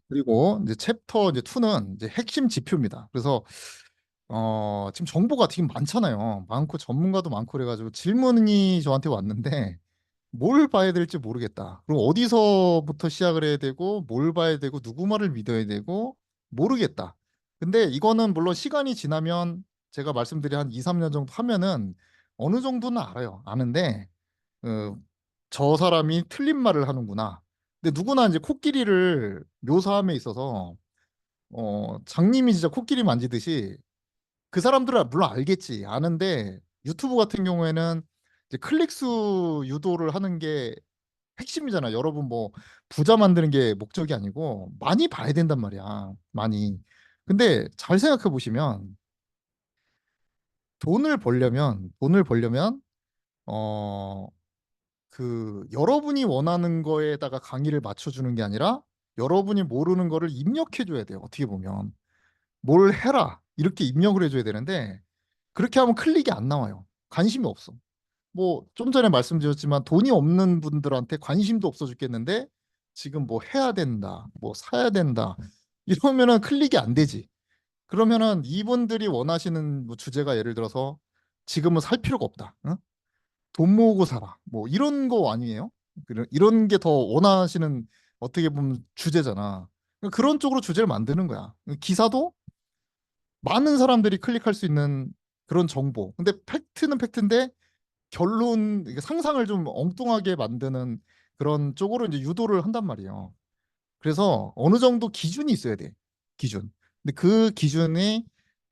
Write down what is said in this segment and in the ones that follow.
그리고 이제 챕터 이제 2는 이제 핵심 지표입니다. 그래서 지금 정보가 되게 많잖아요. 많고 전문가도 많고 그래가지고 질문이 저한테 왔는데 뭘 봐야 될지 모르겠다. 그럼 어디서부터 시작을 해야 되고 뭘 봐야 되고 누구 말을 믿어야 되고 모르겠다. 근데 이거는 물론 시간이 지나면 제가 말씀드린 한 2, 3년 정도 하면은 어느 정도는 알아요. 아는데 어, 저 사람이 틀린 말을 하는구나. 근데 누구나 이제 코끼리를 묘사함에 있어서 장님이 진짜 코끼리 만지듯이 그 사람들은 물론 알겠지. 아는데 유튜브 같은 경우에는 이제 클릭수 유도를 하는 게 핵심이잖아. 여러분 뭐 부자 만드는 게 목적이 아니고 많이 봐야 된단 말이야. 많이. 근데 잘 생각해 보시면 돈을 벌려면 어 여러분이 원하는 거에다가 강의를 맞춰주는 게 아니라 여러분이 모르는 거를 입력해 줘야 돼요. 어떻게 보면 뭘 해라 이렇게 입력을 해줘야 되는데 그렇게 하면 클릭이 안 나와요. 관심이 없어. 뭐 좀 전에 말씀드렸지만 돈이 없는 분들한테 관심도 없어 죽겠는데 지금 뭐 해야 된다, 뭐 사야 된다 이러면은 클릭이 안 되지. 그러면은 이분들이 원하시는 뭐 주제가 예를 들어서 지금은 살 필요가 없다. 응? 돈 모으고 살아. 뭐 이런 거 아니에요? 이런 게 더 원하시는 어떻게 보면 주제잖아. 그런 쪽으로 주제를 만드는 거야. 기사도 많은 사람들이 클릭할 수 있는 그런 정보. 근데 팩트는 팩트인데 결론, 이게 상상을 좀 엉뚱하게 만드는 그런 쪽으로 이제 유도를 한단 말이에요. 그래서 어느 정도 기준이 있어야 돼. 기준. 근데 그 기준의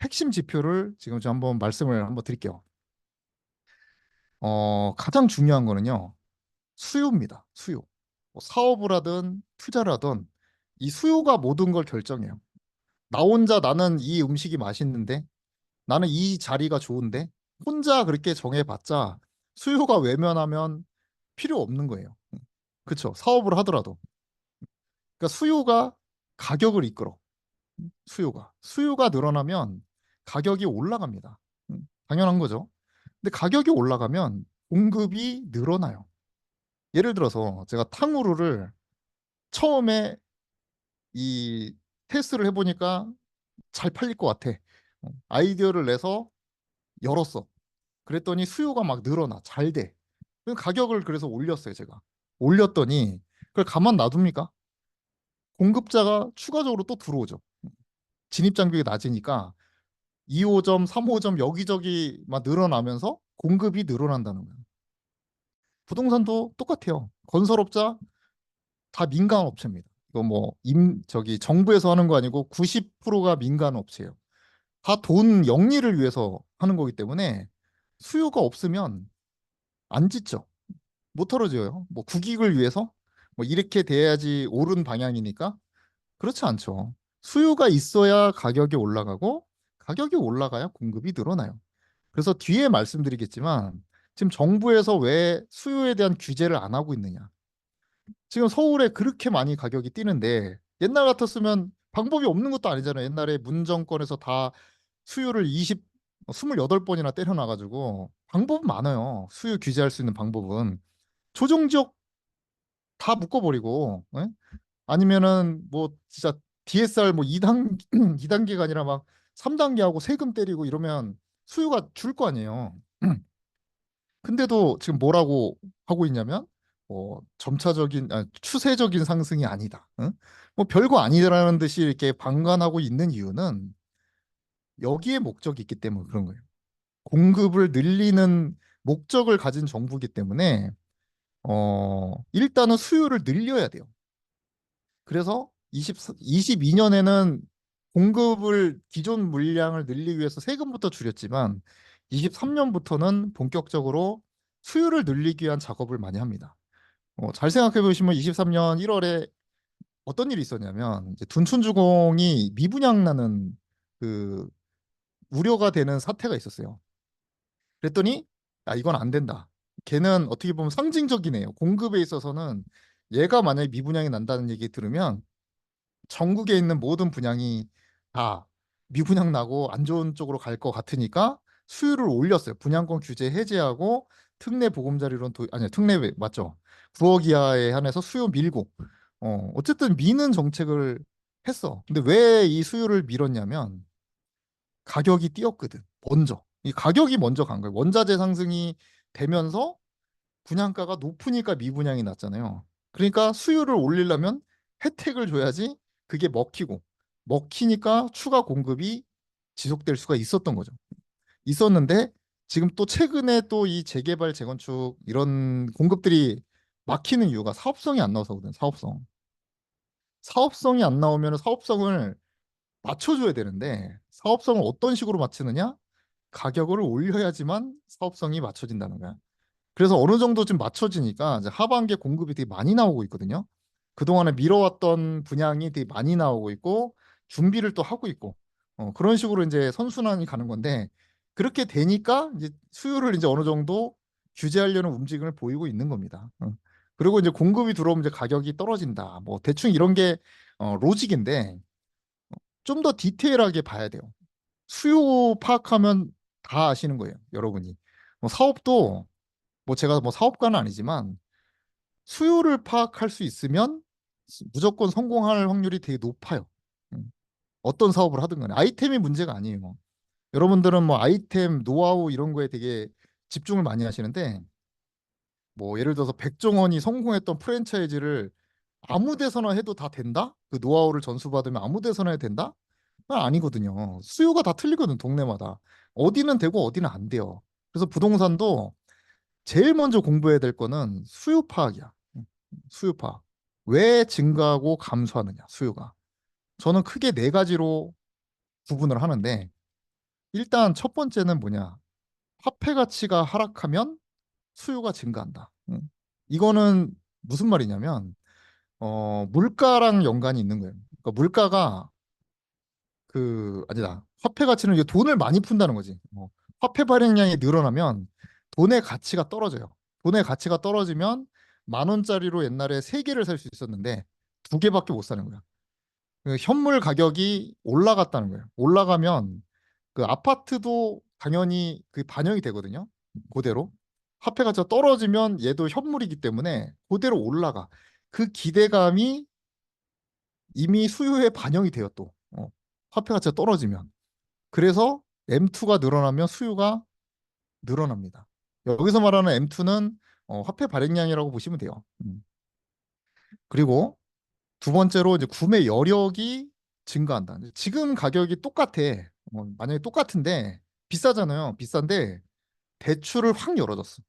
핵심 지표를 지금 좀 한번 말씀을 한번 드릴게요. 가장 중요한 거는요. 수요입니다. 수요. 뭐 사업을 하든 투자를 하든 이 수요가 모든 걸 결정해요. 나 혼자 나는 이 음식이 맛있는데 나는 이 자리가 좋은데 혼자 그렇게 정해봤자 수요가 외면하면 필요 없는 거예요. 그렇죠. 사업을 하더라도. 그러니까 수요가 가격을 이끌어. 수요가 늘어나면 가격이 올라갑니다. 당연한 거죠. 근데 가격이 올라가면 공급이 늘어나요. 예를 들어서 제가 탕후루를 처음에 이 테스트를 해보니까 잘 팔릴 것 같아. 아이디어를 내서 열었어. 그랬더니 수요가 막 늘어나. 잘 돼. 가격을 그래서 올렸어요, 제가. 올렸더니 그걸 가만 놔둡니까? 공급자가 추가적으로 또 들어오죠. 진입 장벽이 낮으니까 2호점, 3호점 여기저기 막 늘어나면서 공급이 늘어난다는 거예요. 부동산도 똑같아요. 건설업자 다 민간 업체입니다. 이거 뭐 저기 정부에서 하는 거 아니고 90%가 민간 업체예요. 다 돈 영리를 위해서 하는 거기 때문에 수요가 없으면 안 짓죠. 못 털어져요. 뭐 국익을 위해서 뭐 이렇게 돼야지 옳은 방향이니까 그렇지 않죠. 수요가 있어야 가격이 올라가고 가격이 올라가야 공급이 늘어나요. 그래서 뒤에 말씀드리겠지만 지금 정부에서 왜 수요에 대한 규제를 안 하고 있느냐. 지금 서울에 그렇게 많이 가격이 뛰는데 옛날 같았으면 방법이 없는 것도 아니잖아요. 옛날에 문정권에서 다 수요를 28번이나 때려놔가지고 방법은 많아요. 수요 규제할 수 있는 방법은 조정지역 다 묶어버리고 예? 아니면은 뭐 진짜 DSR 뭐 2단 2단계가 아니라 막 3단계 하고 세금 때리고 이러면 수요가 줄 거 아니에요. 근데도 지금 뭐라고 하고 있냐면 추세적인 상승이 아니다. 응? 뭐 별거 아니라는 듯이 이렇게 방관하고 있는 이유는 여기에 목적이 있기 때문에 그런 거예요. 공급을 늘리는 목적을 가진 정부이기 때문에 일단은 수요를 늘려야 돼요. 그래서 22년에는 공급을 기존 물량을 늘리기 위해서 세금부터 줄였지만 23년부터는 본격적으로 수요를 늘리기 위한 작업을 많이 합니다. 잘 생각해 보시면 23년 1월에 어떤 일이 있었냐면 이제 둔촌주공이 미분양 나는 그 우려가 되는 사태가 있었어요. 그랬더니 이건 안 된다. 걔는 어떻게 보면 상징적이네요. 공급에 있어서는 얘가 만약에 미분양이 난다는 얘기 들으면 전국에 있는 모든 분양이 다 미분양 나고 안 좋은 쪽으로 갈 것 같으니까 수요를 올렸어요. 분양권 규제 해제하고 특례 보금자리론 아니 특례 맞죠? 9억 이하에 한해서 수요 밀고 어쨌든 미는 정책을 했어. 근데 왜 이 수요를 밀었냐면 가격이 뛰었거든. 먼저. 이 가격이 먼저 간 거예요. 원자재 상승이 되면서 분양가가 높으니까 미분양이 났잖아요. 그러니까 수요를 올리려면 혜택을 줘야지 그게 먹히니까 추가 공급이 지속될 수가 있었던 거죠. 있었는데 지금 또 최근에 또 이 재개발, 재건축 이런 공급들이 막히는 이유가 사업성이 안 나와서거든. 사업성이 안 나오면 사업성을 맞춰줘야 되는데 사업성을 어떤 식으로 맞추느냐? 가격을 올려야지만 사업성이 맞춰진다는 거야. 그래서 어느 정도 좀 맞춰지니까 이제 하반기에 공급이 되게 많이 나오고 있거든요. 그동안에 미뤄왔던 분양이 되게 많이 나오고 있고 준비를 또 하고 있고 그런 식으로 이제 선순환이 가는 건데 그렇게 되니까 이제 수요를 이제 어느 정도 규제하려는 움직임을 보이고 있는 겁니다. 그리고 이제 공급이 들어오면 이제 가격이 떨어진다. 뭐 대충 이런 게 로직인데 좀 더 디테일하게 봐야 돼요. 수요 파악하면 다 아시는 거예요, 여러분이. 사업도 뭐 제가 뭐 사업가는 아니지만 수요를 파악할 수 있으면 무조건 성공할 확률이 되게 높아요. 음, 어떤 사업을 하든 간에 아이템이 문제가 아니에요. 여러분들은 뭐 아이템, 노하우 이런 거에 되게 집중을 많이 하시는데 뭐 예를 들어서 백종원이 성공했던 프랜차이즈를 아무 데서나 해도 다 된다? 그 노하우를 전수받으면 아무 데서나 해도 된다? 그건 아니거든요. 수요가 다 틀리거든, 동네마다. 어디는 되고 어디는 안 돼요. 그래서 부동산도 제일 먼저 공부해야 될 거는 수요 파악이야. 수요 파악. 왜 증가하고 감소하느냐, 수요가. 저는 크게 네 가지로 구분을 하는데, 일단 첫 번째는 뭐냐. 화폐 가치가 하락하면 수요가 증가한다. 이거는 무슨 말이냐면, 물가랑 연관이 있는 거예요. 그러니까 물가가 아니다. 화폐 가치는 이게 돈을 많이 푼다는 거지. 화폐 발행량이 늘어나면 돈의 가치가 떨어져요. 돈의 가치가 떨어지면 10,000원짜리로 옛날에 3개를 살 수 있었는데 2개밖에 못 사는 거야. 그 현물 가격이 올라갔다는 거예요. 올라가면 그 아파트도 당연히 그 반영이 되거든요. 그대로. 화폐 가치가 떨어지면 얘도 현물이기 때문에 그대로 올라가. 그 기대감이 이미 수요에 반영이 되어 또. 화폐 가치가 떨어지면. 그래서 M2가 늘어나면 수요가 늘어납니다. 여기서 말하는 M2는 화폐 발행량이라고 보시면 돼요. 그리고 두 번째로 이제 구매 여력이 증가한다. 지금 가격이 똑같아. 만약에 똑같은데 비싸잖아요. 비싼데 대출을 확 열어줬어.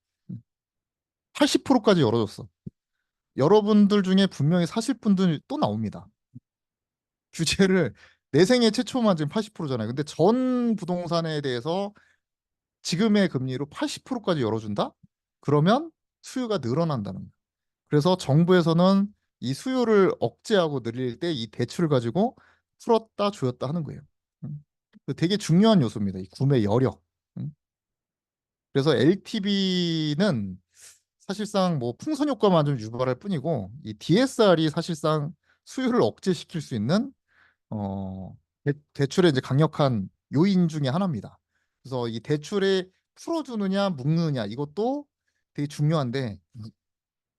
80%까지 열어줬어. 여러분들 중에 분명히 사실 분들 또 나옵니다. 규제를 내 생애 최초만 지금 80%잖아요. 근데 전 부동산에 대해서 지금의 금리로 80%까지 열어준다? 그러면 수요가 늘어난다는 거예요. 그래서 정부에서는 이 수요를 억제하고 늘릴 때 이 대출을 가지고 풀었다 조였다 하는 거예요. 되게 중요한 요소입니다. 이 구매 여력. 음. 그래서 LTV는 사실상 뭐 풍선 효과만 좀 유발할 뿐이고 이 DSR이 사실상 수요를 억제시킬 수 있는 대출의 이제 강력한 요인 중에 하나입니다. 그래서 이 대출에 풀어주느냐 묶느냐 이것도 되게 중요한데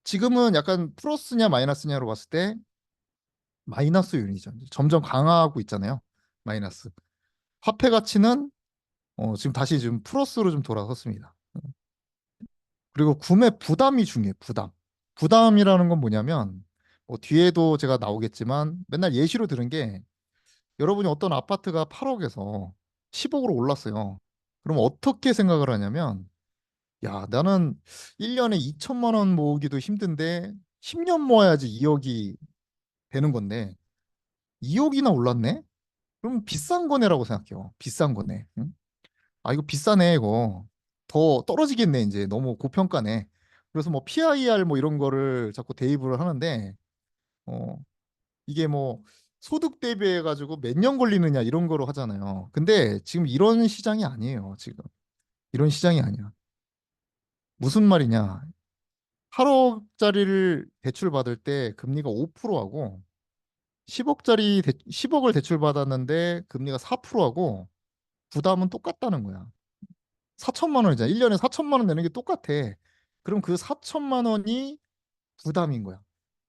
지금은 약간 플러스냐 마이너스냐로 봤을 때 마이너스 요인이죠. 점점 강화하고 있잖아요. 마이너스. 화폐 가치는 지금 다시 지금 플러스로 좀 돌아섰습니다. 그리고 구매 부담이 중요해요. 부담이라는 건 뭐냐면 뭐 뒤에도 제가 나오겠지만 맨날 예시로 들은 게 여러분이 어떤 아파트가 8억에서 10억으로 올랐어요. 그럼 어떻게 생각을 하냐면 야, 나는 1년에 2천만 원 모으기도 힘든데 10년 모아야지 2억이 되는 건데 2억이나 올랐네? 그럼 비싼 거네라고 생각해요. 비싼 거네. 응? 아, 이거 비싸네, 이거. 더 떨어지겠네, 이제. 너무 고평가네. 그래서 뭐 PIR 뭐 이런 거를 자꾸 대입을 하는데 어, 이게 뭐 소득 대비해 가지고 몇 년 걸리느냐 이런 거로 하잖아요. 근데 지금 이런 시장이 아니에요, 지금. 이런 시장이 아니야. 무슨 말이냐? 8억짜리를 대출 받을 때 금리가 5%하고 10억을 대출 받았는데 금리가 4%하고 부담은 똑같다는 거야. 4천만 원이잖아. 1년에 4천만 원 내는 게 똑같아. 그럼 그 4천만 원이 부담인 거야.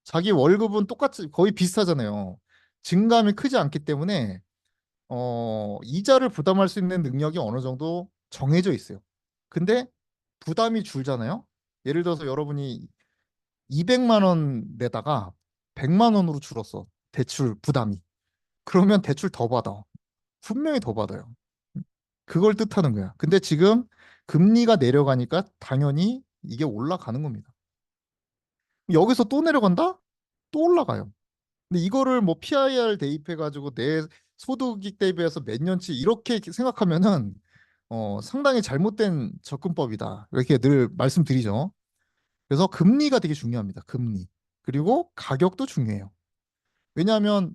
자기 월급은 똑같이 거의 비슷하잖아요. 증감이 크지 않기 때문에 이자를 부담할 수 있는 능력이 어느 정도 정해져 있어요. 근데 부담이 줄잖아요. 예를 들어서 여러분이 200만 원 내다가 100만 원으로 줄었어. 대출 부담이. 그러면 대출 더 받아. 분명히 더 받아요. 그걸 뜻하는 거야. 근데 지금 금리가 내려가니까 당연히 이게 올라가는 겁니다. 여기서 또 내려간다? 또 올라가요. 근데 이거를 뭐 PIR 대입해가지고 내 소득이 대비해서 몇 년치 이렇게 생각하면은 상당히 잘못된 접근법이다. 이렇게 늘 말씀드리죠. 그래서 금리가 되게 중요합니다. 금리. 그리고 가격도 중요해요. 왜냐하면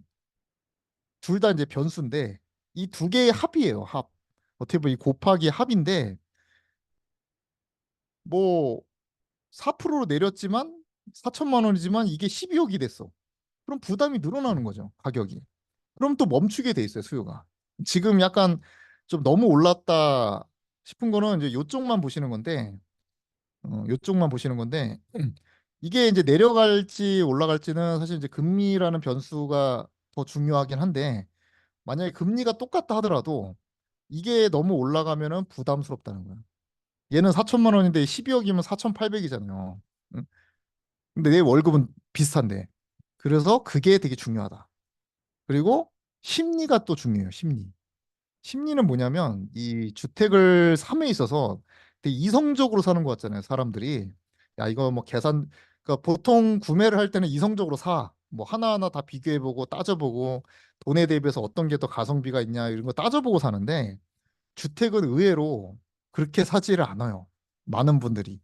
둘 다 이제 변수인데 이 두 개의 합이에요. 합. 어떻게 보면 이 곱하기 합인데 뭐 4%로 내렸지만 4천만 원이지만 이게 12억이 됐어. 그럼 부담이 늘어나는 거죠. 가격이. 그럼 또 멈추게 돼 있어요, 수요가. 지금 약간 좀 너무 올랐다 싶은 거는 이제 요쪽만 보시는 건데, 요쪽만 보시는 건데, 이게 이제 내려갈지 올라갈지는 사실 이제 금리라는 변수가 더 중요하긴 한데, 만약에 금리가 똑같다 하더라도 이게 너무 올라가면은 부담스럽다는 거야. 얘는 4천만 원인데 12억이면 4,800이잖아요. 근데 내 월급은 비슷한데. 그래서 그게 되게 중요하다. 그리고 심리가 또 중요해요, 심리. 심리는 뭐냐면 이 주택을 삼에 있어서 되게 이성적으로 사는 것 같잖아요, 사람들이. 야, 이거 뭐 그러니까 보통 구매를 할 때는 이성적으로 사. 뭐 하나하나 다 비교해보고 따져보고 돈에 대비해서 어떤 게 더 가성비가 있냐 이런 거 따져보고 사는데 주택은 의외로 그렇게 사지를 않아요. 많은 분들이.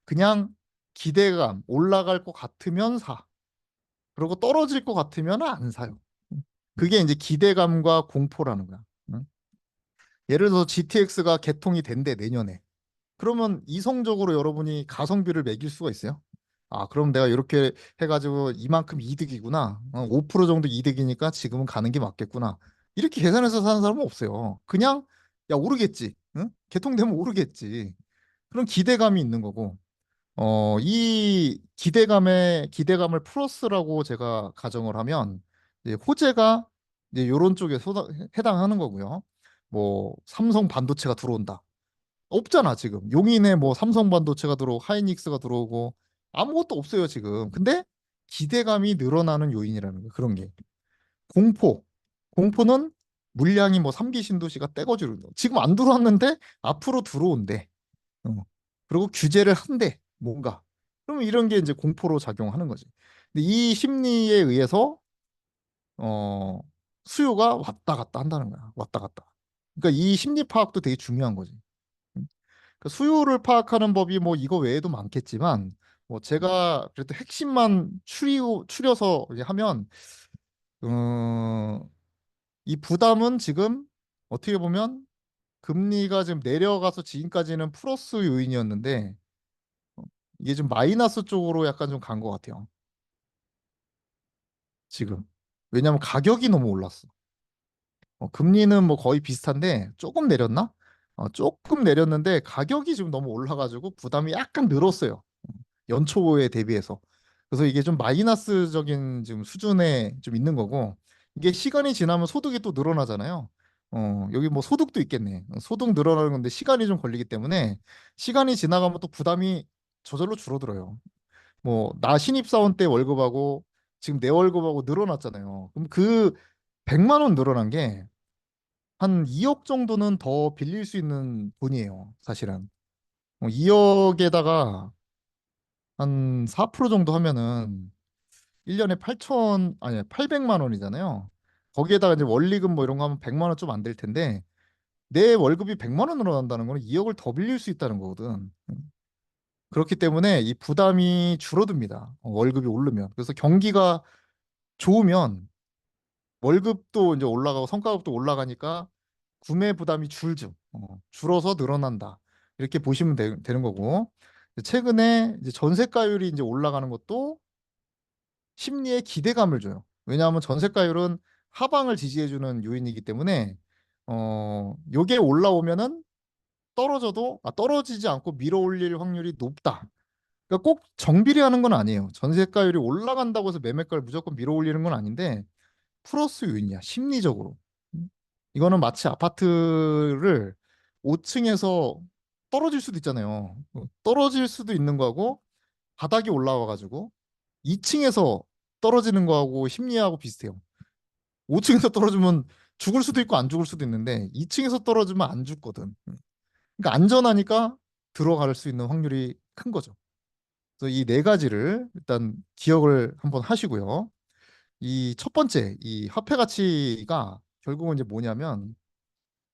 그냥 기대감, 올라갈 것 같으면 사. 그리고 떨어질 것 같으면 안 사요. 그게 이제 기대감과 공포라는 거야. 응? 예를 들어서 GTX가 개통이 된대 내년에. 그러면 이성적으로 여러분이 가성비를 매길 수가 있어요. 아, 그럼 내가 이렇게 해가지고 이만큼 이득이구나. 5% 정도 이득이니까 지금은 가는 게 맞겠구나. 이렇게 계산해서 사는 사람은 없어요. 그냥 야 오르겠지. 응? 개통되면 오르겠지. 그런 기대감이 있는 거고. 이 기대감을 플러스라고 제가 가정을 하면 이제 호재가 이제 이런 쪽에 해당하는 거고요. 뭐 삼성 반도체가 들어온다. 없잖아 지금. 용인에 뭐 삼성 반도체가 들어오고 하이닉스가 들어오고 아무것도 없어요 지금. 근데 기대감이 늘어나는 요인이라는 거 그런 게. 공포. 공포는 물량이 뭐 3기 신도시가 떼거지로 지금 안 들어왔는데 앞으로 들어온대. 어. 그리고 규제를 한대, 뭔가. 그러면 이런 게 이제 공포로 작용하는 거지. 근데 이 심리에 의해서 어, 수요가 왔다 갔다 한다는 거야. 왔다 갔다. 그러니까 이 심리 파악도 되게 중요한 거지. 그 수요를 파악하는 법이 뭐 이거 외에도 많겠지만 뭐 제가 그래도 핵심만 추려서 이제 하면 이 부담은 지금 어떻게 보면 금리가 지금 내려가서 지금까지는 플러스 요인이었는데 이게 좀 마이너스 쪽으로 약간 좀 간 것 같아요. 지금. 왜냐하면 가격이 너무 올랐어. 금리는 뭐 거의 비슷한데 조금 내렸나? 조금 내렸는데 가격이 지금 너무 올라가지고 부담이 약간 늘었어요. 연초에 대비해서. 그래서 이게 좀 마이너스적인 지금 수준에 좀 있는 거고 이게 시간이 지나면 소득이 또 늘어나잖아요. 여기 뭐 소득도 있겠네. 소득 늘어나는 건데 시간이 좀 걸리기 때문에 시간이 지나가면 또 부담이 저절로 줄어들어요. 뭐 나 신입사원 때 월급하고 지금 내 월급하고 늘어났잖아요. 그럼 그 100만 원 늘어난 게 한 2억 정도는 더 빌릴 수 있는 돈이에요. 사실은. 2억에다가 한 4% 정도 하면은 1년에 8천 아니 800만 원이잖아요. 거기에다가 이제 원리금 뭐 이런 거 하면 100만 원 좀 안 될 텐데 내 월급이 100만 원으로 난다는 거는 2억을 더 빌릴 수 있다는 거거든. 그렇기 때문에 이 부담이 줄어듭니다. 월급이 오르면. 그래서 경기가 좋으면 월급도 이제 올라가고 성과급도 올라가니까 구매 부담이 줄죠. 줄어서 늘어난다. 이렇게 보시면 되는 거고. 최근에 이제 전세가율이 이제 올라가는 것도 심리에 기대감을 줘요. 왜냐하면 전세가율은 하방을 지지해주는 요인이기 때문에 요게 올라오면은 떨어지지 않고 밀어 올릴 확률이 높다. 그러니까 꼭 정비례하는 건 아니에요. 전세가율이 올라간다고 해서 매매가를 무조건 밀어 올리는 건 아닌데 플러스 요인이야. 심리적으로. 음. 이거는 마치 아파트를 5층에서 떨어질 수도 있잖아요. 떨어질 수도 있는 거하고 바닥이 올라와 가지고 2층에서 떨어지는 거하고 심리하고 비슷해요. 5층에서 떨어지면 죽을 수도 있고 안 죽을 수도 있는데 2층에서 떨어지면 안 죽거든. 그러니까 안전하니까 들어갈 수 있는 확률이 큰 거죠. 그래서 이 네 가지를 일단 기억을 한번 하시고요. 이 첫 번째, 이 화폐 가치가 결국은 이제 뭐냐면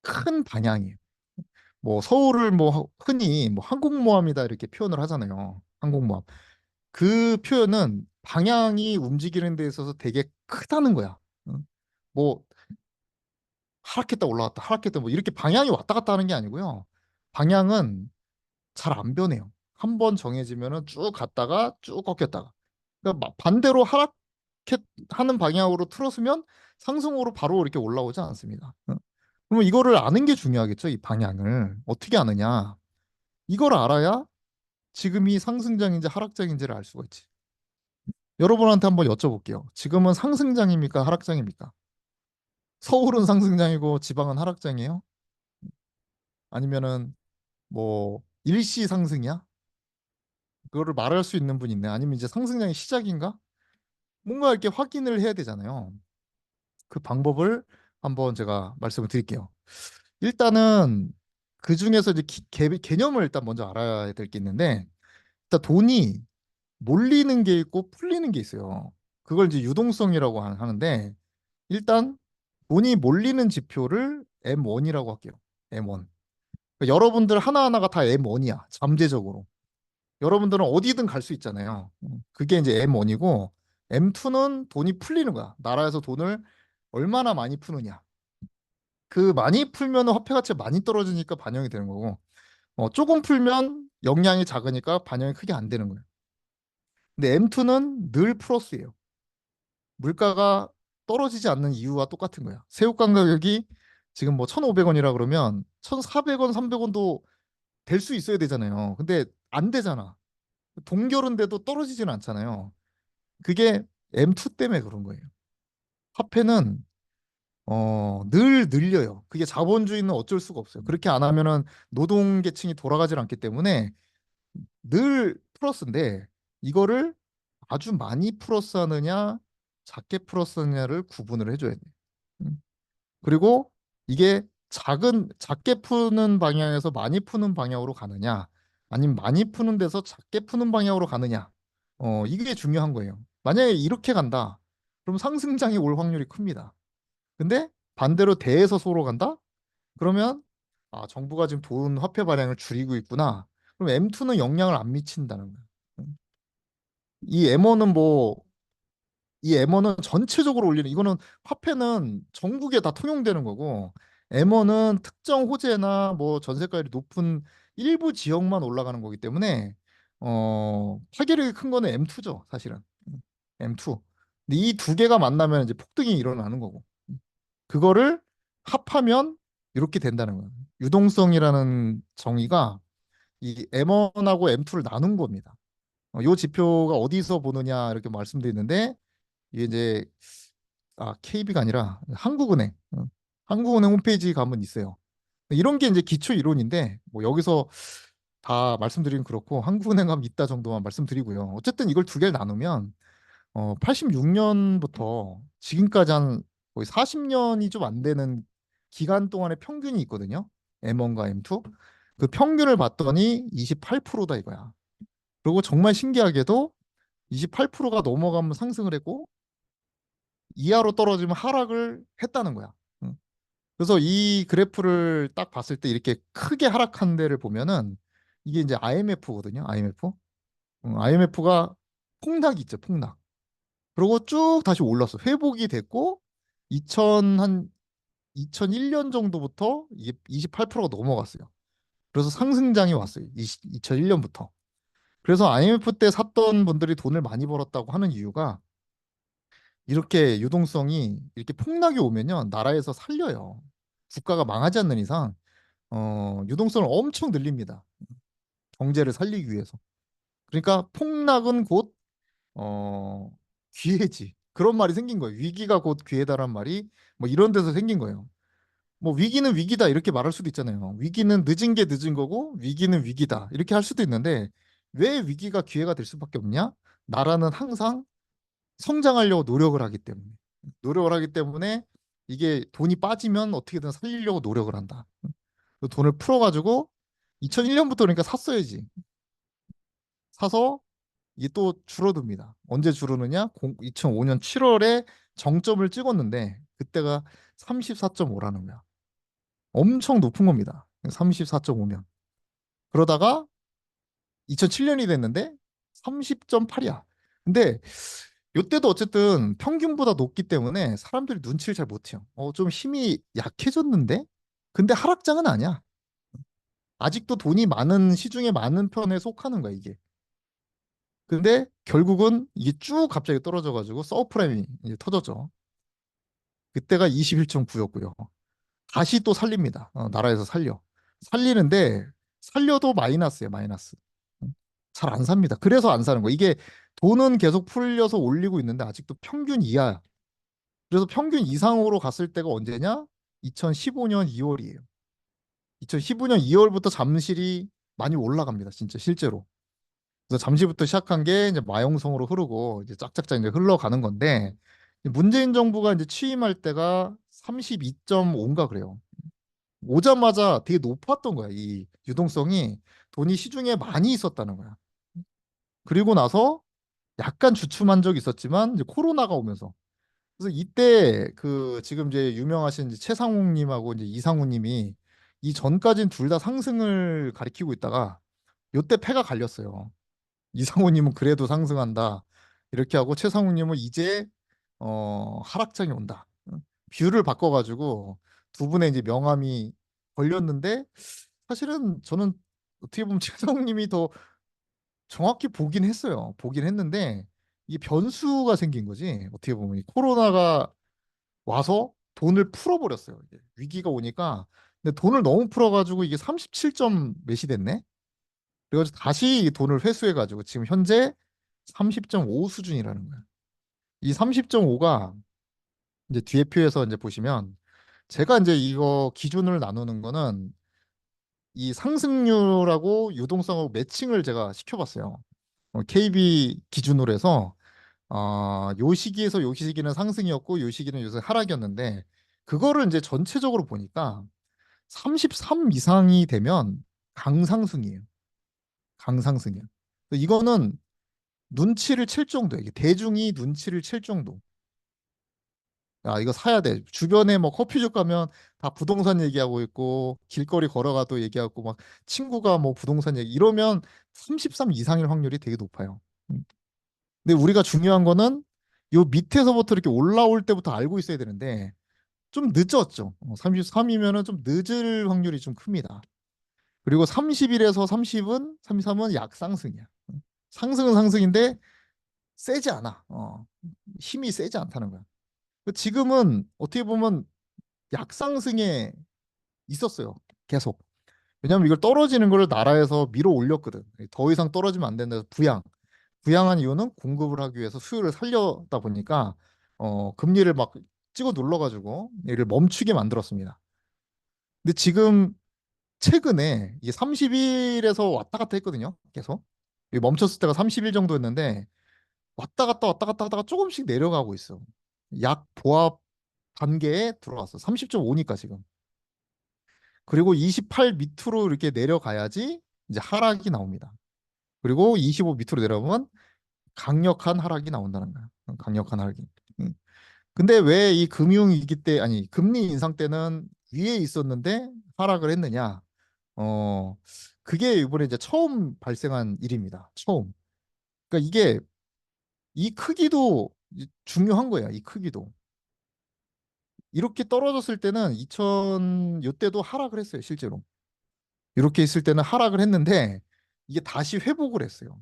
큰 방향이에요. 뭐 서울을 뭐 흔히 뭐 항공모함이다 이렇게 표현을 하잖아요. 항공모함. 그 표현은 방향이 움직이는 데 있어서 되게 크다는 거야. 응? 뭐 하락했다 올라왔다 하락했다 뭐 이렇게 방향이 왔다 갔다 하는 게 아니고요. 방향은 잘 안 변해요. 한 번 정해지면은 쭉 갔다가 쭉 꺾였다가. 그러니까 반대로 하락하는 방향으로 틀었으면 상승으로 바로 이렇게 올라오지 않습니다. 응? 그러면 이거를 아는 게 중요하겠죠. 이 방향을 어떻게 아느냐? 이걸 알아야 지금이 상승장인지 하락장인지를 알 수가 있지. 여러분한테 한번 여쭤볼게요. 지금은 상승장입니까? 하락장입니까? 서울은 상승장이고 지방은 하락장이에요? 아니면은 뭐 일시 상승이야? 그거를 말할 수 있는 분 있네. 아니면 이제 상승장의 시작인가? 뭔가 이렇게 확인을 해야 되잖아요. 그 방법을 한번 제가 말씀을 드릴게요. 일단은 그 중에서 이제 개념을 일단 먼저 알아야 될 게 있는데, 일단 돈이 몰리는 게 있고 풀리는 게 있어요. 그걸 이제 유동성이라고 하는데, 일단 돈이 몰리는 지표를 M1이라고 할게요. M1. 그러니까 여러분들 하나하나가 다 M1이야. 잠재적으로. 여러분들은 어디든 갈 수 있잖아요. 그게 이제 M1이고 M2는 돈이 풀리는 거야. 나라에서 돈을 얼마나 많이 푸느냐. 그 많이 풀면 화폐 가치가 많이 떨어지니까 반영이 되는 거고 조금 풀면 영향이 작으니까 반영이 크게 안 되는 거예요. 근데 M2는 늘 플러스예요. 물가가 떨어지지 않는 이유와 똑같은 거야. 새우깡 가격이 지금 뭐 1,500원이라 그러면 1,400원, 300원도 될 수 있어야 되잖아요. 근데 안 되잖아. 동결은돼도 떨어지지는 않잖아요. 그게 M2 때문에 그런 거예요. 화폐는 늘 늘려요. 그게 자본주의는 어쩔 수가 없어요. 그렇게 안 하면은 노동계층이 돌아가질 않기 때문에 늘 플러스인데 이거를 아주 많이 플러스 하느냐 작게 플러스 하느냐를 구분을 해줘야 돼요. 음. 그리고 이게 작게 푸는 방향에서 많이 푸는 방향으로 가느냐 아니면 많이 푸는 데서 작게 푸는 방향으로 가느냐 이게 중요한 거예요. 만약에 이렇게 간다 그럼 상승장이 올 확률이 큽니다. 근데 반대로 대에서 소로 간다? 그러면 정부가 지금 돈 화폐 발행을 줄이고 있구나. 그럼 M2는 영향을 안 미친다는 거야. 음. 이 M1은 이 M1은 전체적으로 올리는 이거는 화폐는 전국에 다 통용되는 거고 M1은 특정 호재나 뭐 전세가율이 높은 일부 지역만 올라가는 거기 때문에 파괴력이 큰 거는 M2죠, 사실은. M2. 근데 이 두 개가 만나면 이제 폭등이 일어나는 거고. 그거를 합하면 이렇게 된다는 거예요. 유동성이라는 정의가 이 M1하고 M2를 나눈 겁니다. 이 지표가 어디서 보느냐 이렇게 말씀드렸는데 이게 이제 KB가 아니라 한국은행, 한국은행 홈페이지 가면 있어요. 이런 게 이제 기초 이론인데 뭐 여기서 다 말씀드리긴 그렇고 한국은행 가면 있다 정도만 말씀드리고요. 어쨌든 이걸 두 개를 나누면 86년부터 지금까지 한 거의 40년이 좀 안 되는 기간 동안의 평균이 있거든요. M1과 M2. 그 평균을 봤더니 28%다 이거야. 그리고 정말 신기하게도 28%가 넘어가면 상승을 했고 이하로 떨어지면 하락을 했다는 거야. 응. 그래서 이 그래프를 딱 봤을 때 이렇게 크게 하락한 데를 보면은 이게 이제 IMF거든요. IMF. IMF가 폭락이 있죠. 폭락. 그리고 쭉 다시 올랐어. 회복이 됐고 2001년 정도부터 이게 28%가 넘어갔어요. 그래서 상승장이 왔어요. 2001년부터. 그래서 IMF 때 샀던 분들이 돈을 많이 벌었다고 하는 이유가 이렇게 유동성이 이렇게 폭락이 오면요. 나라에서 살려요. 국가가 망하지 않는 이상 유동성을 엄청 늘립니다. 경제를 살리기 위해서. 그러니까 폭락은 곧 어, 기회지. 그런 말이 생긴 거예요. 위기가 곧 기회다란 말이 뭐 이런 데서 생긴 거예요. 뭐 위기는 위기다 이렇게 말할 수도 있잖아요. 위기는 늦은 게 늦은 거고 위기는 위기다 이렇게 할 수도 있는데 왜 위기가 기회가 될 수밖에 없냐? 나라는 항상 성장하려고 노력을 하기 때문에 노력을 하기 때문에 이게 돈이 빠지면 어떻게든 살리려고 노력을 한다. 그 돈을 풀어가지고 2001년부터 그러니까 샀어야지. 사서 이게 또 줄어듭니다. 언제 줄어드냐? 2005년 7월에 정점을 찍었는데 그때가 34.5라는 거야. 엄청 높은 겁니다. 34.5면. 그러다가 2007년이 됐는데 30.8이야. 근데 이때도 어쨌든 평균보다 높기 때문에 사람들이 눈치를 잘 못 채요. 좀 힘이 약해졌는데? 근데 하락장은 아니야. 아직도 돈이 많은 시중에 많은 편에 속하는 거야, 이게. 근데 결국은 이게 쭉 갑자기 떨어져가지고 서브프라임이 이제 터졌죠. 그때가 21.9였고요. 다시 또 살립니다. 나라에서 살려. 살리는데 살려도 마이너스예요, 마이너스. 잘 안 삽니다. 그래서 안 사는 거. 이게 돈은 계속 풀려서 올리고 있는데 아직도 평균 이하야. 그래서 평균 이상으로 갔을 때가 언제냐? 2015년 2월이에요. 2015년 2월부터 잠실이 많이 올라갑니다. 진짜 실제로. 그래서 잠시부터 시작한 게 이제 마용성으로 흐르고 이제 짝짝짝 이제 흘러가는 건데 문재인 정부가 이제 취임할 때가 32.5인가 그래요. 오자마자 되게 높았던 거야. 이 유동성이 돈이 시중에 많이 있었다는 거야. 그리고 나서 약간 주춤한 적이 있었지만 이제 코로나가 오면서 그래서 이때 그 지금 이제 유명하신 이제 최상욱님하고 이제 이상우님이 이 전까지는 둘 다 상승을 가리키고 있다가 요때 패가 갈렸어요. 이상우님은 그래도 상승한다. 이렇게 하고 최상욱님은 이제 하락장이 온다. 뷰를 바꿔가지고 두 분의 이제 명함이 걸렸는데 사실은 저는 어떻게 보면 최상욱님이 더 정확히 보긴 했어요. 보긴 했는데 이게 변수가 생긴 거지. 어떻게 보면 이 코로나가 와서 돈을 풀어버렸어요. 이게 위기가 오니까 근데 돈을 너무 풀어가지고 이게 37점 몇이 됐네. 그래가지고 다시 돈을 회수해가지고 지금 현재 30.5 수준이라는 거야. 이 30.5가 이제 뒤에 표에서 이제 보시면 제가 이제 이거 기준을 나누는 거는 이 상승률하고 유동성하고 매칭을 제가 시켜봤어요. KB 기준으로 해서 요 시기에서 요 시기는 상승이었고 요 시기는 요새 하락이었는데 그거를 이제 전체적으로 보니까 33 이상이 되면 강상승이에요. 강상승이에요. 이거는 눈치를 챌 정도예요. 이게 대중이 눈치를 챌 정도. 야, 이거 사야 돼. 주변에 뭐 커피숍 가면 다 부동산 얘기하고 있고 길거리 걸어가도 얘기하고 막 친구가 뭐 부동산 얘기 이러면 33 이상일 확률이 되게 높아요. 음. 근데 우리가 중요한 거는 요 밑에서부터 이렇게 올라올 때부터 알고 있어야 되는데 좀 늦었죠. 33이면은 좀 늦을 확률이 좀 큽니다. 그리고 30일에서 30은 33은 약상승이야. 상승은 상승인데 세지 않아. 힘이 세지 않다는 거야. 지금은 어떻게 보면 약상승에 있었어요. 계속. 왜냐하면 이걸 떨어지는 걸 나라에서 밀어 올렸거든. 더 이상 떨어지면 안 된다. 부양한 이유는 공급을 하기 위해서 수요를 살려다 보니까 금리를 막 찍어 눌러가지고 얘를 멈추게 만들었습니다. 근데 지금 최근에 이게 30일에서 왔다 갔다 했거든요. 계속. 멈췄을 때가 30일 정도였는데 왔다 갔다 왔다 갔다 하다가 조금씩 내려가고 있어. 약 보합 단계에 들어왔어. 30.5니까 지금. 그리고 28 밑으로 이렇게 내려가야지 이제 하락이 나옵니다. 그리고 25 밑으로 내려오면 강력한 하락이 나온다는 거야. 강력한 하락이. 음. 근데 왜 이 금융위기 때 아니 금리 인상 때는 위에 있었는데 하락을 했느냐? 어 그게 이번에 이제 처음 발생한 일입니다. 처음. 그러니까 이게 이 크기도 중요한 거야. 이 크기도. 이렇게 떨어졌을 때는 2000 요때도 하락을 했어요, 실제로. 이렇게 있을 때는 하락을 했는데 이게 다시 회복을 했어요.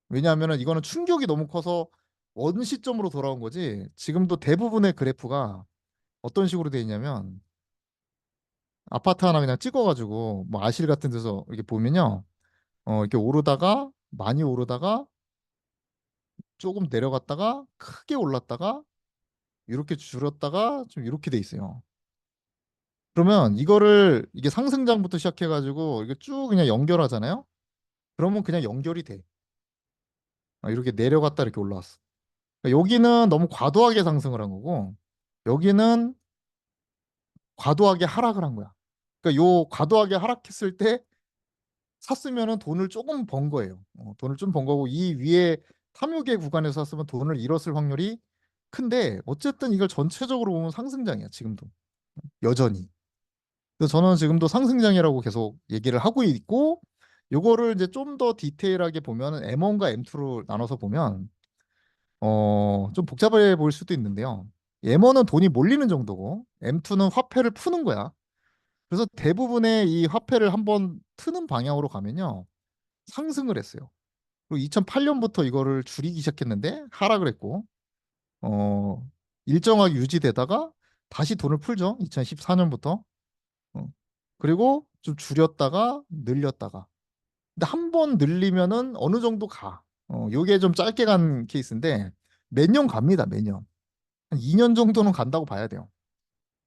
왜냐하면 이거는 충격이 너무 커서 원시점으로 돌아온 거지. 지금도 대부분의 그래프가 어떤 식으로 돼 있냐면 아파트 하나 그냥 찍어가지고 뭐 아실 같은 데서 이렇게 보면요. 이렇게 오르다가 많이 오르다가 조금 내려갔다가 크게 올랐다가 이렇게 줄었다가 좀 이렇게 돼 있어요. 그러면 이거를 이게 상승장부터 시작해가지고 이게 쭉 그냥 연결하잖아요. 그러면 그냥 연결이 돼. 이렇게 내려갔다 이렇게 올라왔어. 그러니까 여기는 너무 과도하게 상승을 한 거고 여기는 과도하게 하락을 한 거야. 그러니까 요 과도하게 하락했을 때 샀으면은 돈을 조금 번 거예요. 돈을 좀 번 거고 이 위에 탐욕의 구간에서 샀으면 돈을 잃었을 확률이 큰데 어쨌든 이걸 전체적으로 보면 상승장이야 지금도 여전히. 그래서 저는 지금도 상승장이라고 계속 얘기를 하고 있고 요거를 이제 좀 더 디테일하게 보면은 M1과 M2로 나눠서 보면 좀 복잡해 보일 수도 있는데요. M1은 돈이 몰리는 정도고 M2는 화폐를 푸는 거야. 그래서 대부분의 이 화폐를 한번 트는 방향으로 가면요. 상승을 했어요. 그리고 2008년부터 이거를 줄이기 시작했는데 하락을 했고 어, 일정하게 유지되다가 다시 돈을 풀죠. 2014년부터. 그리고 좀 줄였다가 늘렸다가. 근데 한 번 늘리면은 어느 정도 가. 요게 좀 짧게 간 케이스인데 매년 갑니다. 매년. 한 2년 정도는 간다고 봐야 돼요.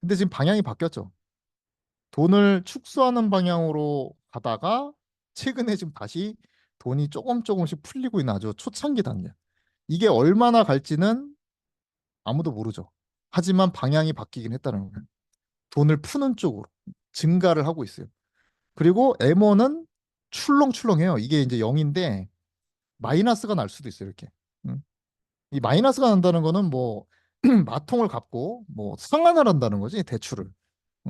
근데 지금 방향이 바뀌었죠. 돈을 축소하는 방향으로 가다가 최근에 지금 다시 돈이 조금 조금씩 풀리고 있는 아주 초창기 단계. 이게 얼마나 갈지는 아무도 모르죠. 하지만 방향이 바뀌긴 했다는 거예요. 돈을 푸는 쪽으로 증가를 하고 있어요. 그리고 M1은 출렁출렁해요. 이게 이제 0인데 마이너스가 날 수도 있어요. 이렇게. 음. 이 마이너스가 난다는 거는 뭐 마통을 갚고 뭐 상환을 한다는 거지 대출을.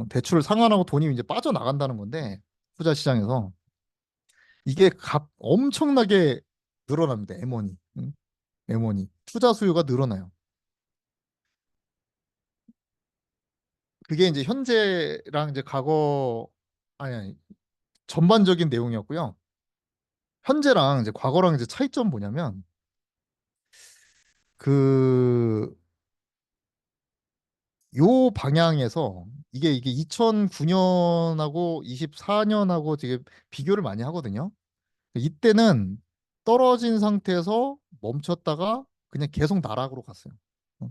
대출을 상환하고 돈이 이제 빠져나간다는 건데 투자 시장에서 이게 엄청나게 늘어납니다. M1이. M1이. 투자 수요가 늘어나요. 그게 이제 현재랑 이제 과거 아니 전반적인 내용이었고요. 현재랑 이제 과거랑 이제 차이점 뭐냐면 그 요 방향에서 이게 2009년하고 24년하고 지금 비교를 많이 하거든요. 이때는 떨어진 상태에서 멈췄다가 그냥 계속 나락으로 갔어요. 어,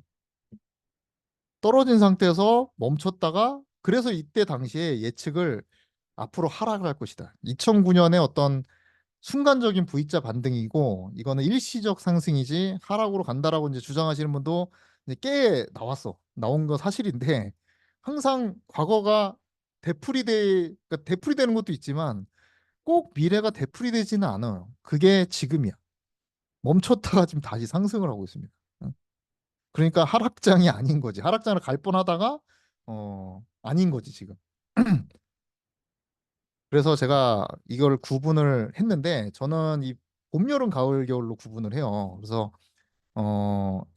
떨어진 상태에서 멈췄다가 그래서 이때 당시에 예측을 앞으로 하락을 할 것이다. 2009년에 어떤 순간적인 V자 반등이고 이거는 일시적 상승이지 하락으로 간다라고 이제 주장하시는 분도 이제 꽤 나온 거 사실인데 항상 과거가 그러니까 되풀이되는 것도 있지만 꼭 미래가 되풀이되지는 않아요. 그게 지금이야. 멈췄다가 지금 다시 상승을 하고 있습니다. 응? 그러니까 하락장이 아닌 거지. 하락장을 갈 뻔하다가 아닌 거지 지금. 그래서 제가 이걸 구분을 했는데 저는 이 봄, 여름, 가을, 겨울로 구분을 해요. 그래서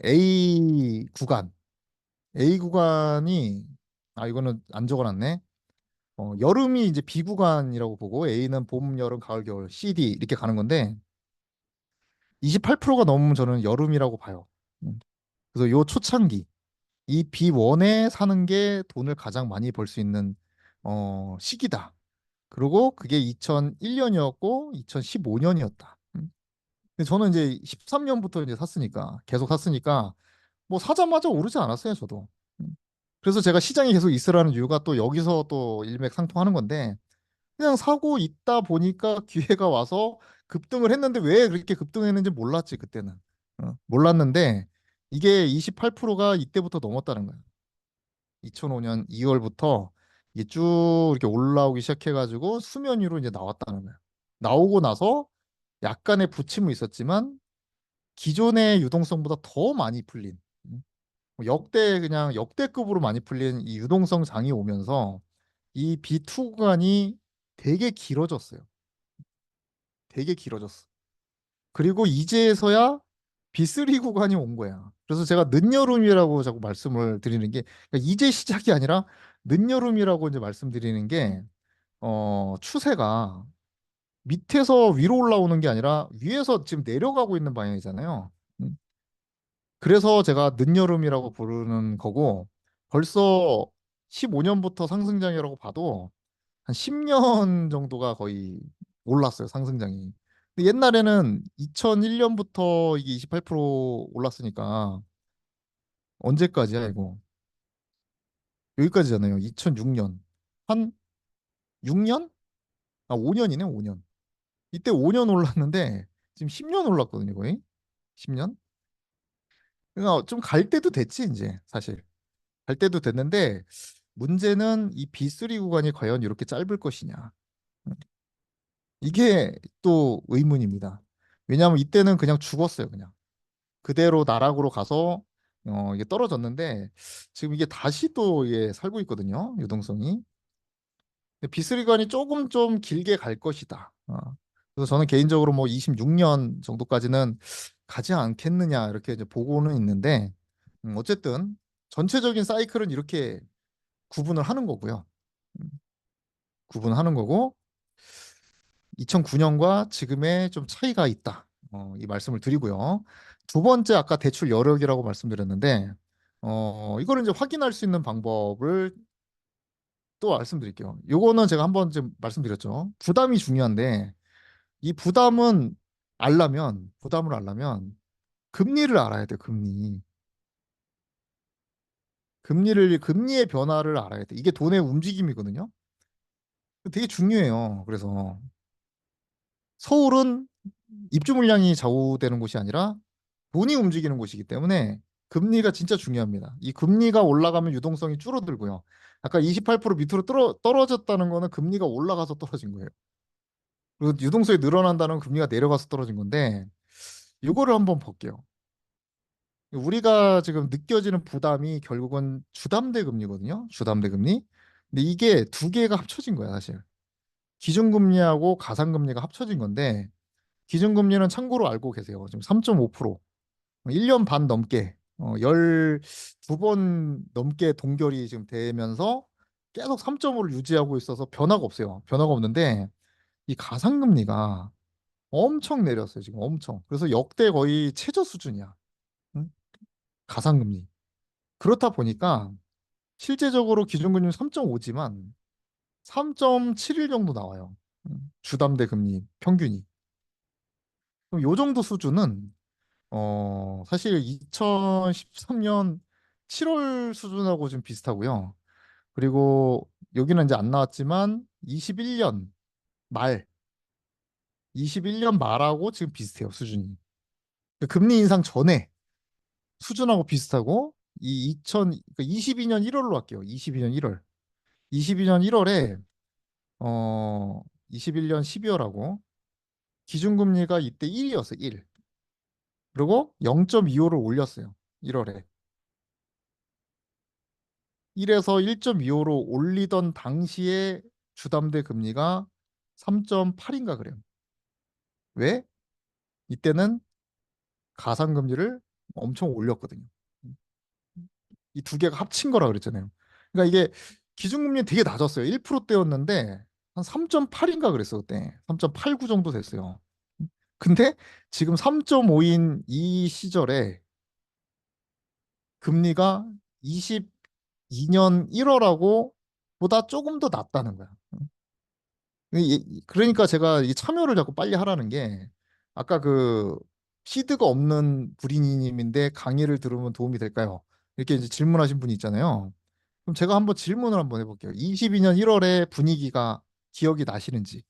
A 구간, A 구간이 이거는 안 적어놨네. 여름이 이제 B 구간이라고 보고 A는 봄, 여름, 가을, 겨울, CD 이렇게 가는 건데 28%가 넘으면 저는 여름이라고 봐요. 음. 그래서 요 초창기 이 B1에 사는 게 돈을 가장 많이 벌 수 있는 시기다. 그리고 그게 2001년이었고 2015년이었다. 근데 저는 이제 13년부터 이제 샀으니까 계속 샀으니까 뭐 사자마자 오르지 않았어요, 저도. 음. 그래서 제가 시장에 계속 있으라는 이유가 또 여기서 또 일맥상통하는 건데 그냥 사고 있다 보니까 기회가 와서 급등을 했는데 왜 그렇게 급등했는지 몰랐지 그때는. 몰랐는데 이게 28%가 이때부터 넘었다는 거예요. 2005년 2월부터 이게 쭉 이렇게 올라오기 시작해가지고 수면 위로 이제 나왔다는 거예요. 나오고 나서 약간의 부침은 있었지만 기존의 유동성보다 더 많이 풀린 뭐 그냥 역대급으로 많이 풀린 이 유동성 장이 오면서 이 B2 구간이 되게 길어졌어요. 되게 길어졌어. 그리고 이제서야 B3 구간이 온 거야. 그래서 제가 늦여름이라고 자꾸 말씀을 드리는 게 그러니까 이제 시작이 아니라 늦여름이라고 이제 말씀드리는 게 추세가 밑에서 위로 올라오는 게 아니라 위에서 지금 내려가고 있는 방향이잖아요. 음. 그래서 제가 늦여름이라고 부르는 거고 벌써 15년부터 상승장이라고 봐도 한 10년 정도가 거의 올랐어요, 상승장이. 근데 옛날에는 2001년부터 이게 28% 올랐으니까 언제까지야 이거? 여기까지잖아요. 2006년. 한 6년? 아, 5년이네, 5년. 이때 5년 올랐는데 지금 10년 올랐거든요, 거의. 10년? 그러니까 좀 갈 때도 됐지, 이제 사실. 갈 때도 됐는데 문제는 이 B3 구간이 과연 이렇게 짧을 것이냐. 이게 또 의문입니다. 왜냐하면 이때는 그냥 죽었어요, 그냥. 그대로 나락으로 가서 이게 떨어졌는데 지금 이게 다시 또 이게 살고 있거든요, 유동성이. 비스리관이 조금 좀 길게 갈 것이다. 그래서 저는 개인적으로 뭐 26년 정도까지는 가지 않겠느냐 이렇게 이제 보고는 있는데 어쨌든 전체적인 사이클은 이렇게 구분을 하는 거고요. 음, 구분하는 거고 2009년과 지금의 좀 차이가 있다. 이 말씀을 드리고요. 두 번째 아까 대출 여력이라고 말씀드렸는데 이거를 이제 확인할 수 있는 방법을 또 말씀드릴게요. 요거는 제가 한번 좀 말씀드렸죠. 부담이 중요한데 이 부담을 알려면 금리를 알아야 돼요. 금리의 변화를 알아야 돼. 이게 돈의 움직임이거든요. 되게 중요해요. 그래서 서울은 입주 물량이 좌우되는 곳이 아니라 돈이 움직이는 곳이기 때문에 금리가 진짜 중요합니다. 이 금리가 올라가면 유동성이 줄어들고요. 아까 28% 밑으로 떨어졌다는 거는 금리가 올라가서 떨어진 거예요. 그리고 유동성이 늘어난다는 건 금리가 내려가서 떨어진 건데 이거를 한번 볼게요. 우리가 지금 느껴지는 부담이 결국은 주담대 금리거든요. 주담대 금리. 근데 이게 두 개가 합쳐진 거야, 사실. 기준금리하고 가상금리가 합쳐진 건데 기준금리는 참고로 알고 계세요. 지금 3.5%. 1년 반 넘게 12번 넘게 동결이 지금 되면서 계속 3.5를 유지하고 있어서 변화가 없어요. 변화가 없는데 이 가상금리가 엄청 내렸어요. 지금 엄청. 그래서 역대 거의 최저 수준이야. 응? 가상금리. 그렇다 보니까 실제적으로 기준금리 3.5지만 3.71 정도 나와요. 주담대 금리 평균이. 그럼 요 정도 수준은 사실 2013년 7월 수준하고 좀 비슷하고요. 그리고 여기는 이제 안 나왔지만 21년 말, 21년 말하고 지금 비슷해요, 수준이. 그 금리 인상 전에 수준하고 비슷하고 이 22년 1월로 할게요. 22년 1월. 22년 1월에 21년 12월하고 기준금리가 이때 1이었어요. 1. 그리고 0.25를 올렸어요. 1월에. 1에서 1.25로 올리던 당시에 주담대 금리가 3.8인가 그래요. 왜? 이때는 가상금리를 엄청 올렸거든요. 이 두 개가 합친 거라 그랬잖아요. 그러니까 이게 기준금리 되게 낮았어요. 1%대였는데 한 3.8인가 그랬어 그때. 3.89 정도 됐어요. 근데 지금 3.5인 이 시절에 금리가 22년 1월하고 보다 조금 더 낮다는 거야. 그러니까 제가 이 참여를 자꾸 빨리 하라는 게 아까 그 시드가 없는 구린이님인데 강의를 들으면 도움이 될까요? 이렇게 이제 질문하신 분이 있잖아요. 그럼 제가 한번 질문을 한번 해볼게요. 22년 1월에 분위기가 기억이 나시는지,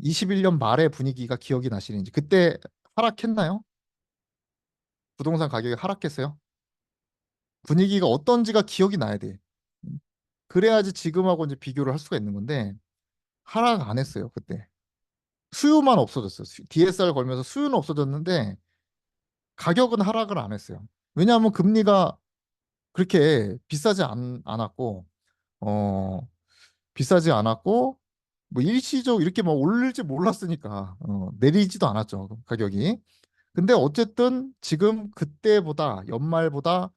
21년 말의 분위기가 기억이 나시는지, 그때 하락했나요? 부동산 가격이 하락했어요? 분위기가 어떤지가 기억이 나야 돼. 그래야지 지금하고 이제 비교를 할 수가 있는 건데 하락 안 했어요, 그때. 수요만 없어졌어요. DSR 걸면서 수요는 없어졌는데 가격은 하락을 안 했어요. 왜냐하면 금리가 그렇게 않았고, 어, 비싸지 않았고, 뭐 일시적 이렇게 막 오를지 몰랐으니까 내리지도 않았죠, 가격이. 근데 어쨌든 지금 그때보다 연말보다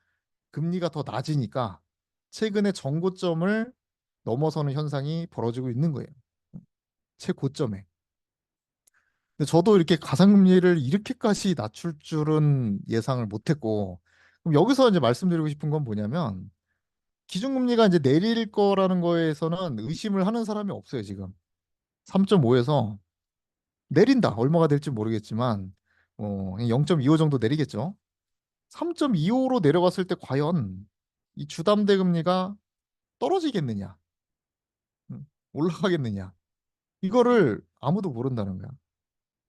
금리가 더 낮으니까 최근에 정고점을 넘어서는 현상이 벌어지고 있는 거예요. 최고점에. 근데 저도 이렇게 가상금리를 이렇게까지 낮출 줄은 예상을 못했고, 그럼 여기서 이제 말씀드리고 싶은 건 뭐냐면, 기준금리가 이제 내릴 거라는 거에서는 의심을 하는 사람이 없어요, 지금. 3.5에서 내린다. 얼마가 될지 모르겠지만 0.25 정도 내리겠죠. 3.25로 내려갔을 때 과연 이 주담대 금리가 떨어지겠느냐, 올라가겠느냐. 이거를 아무도 모른다는 거야.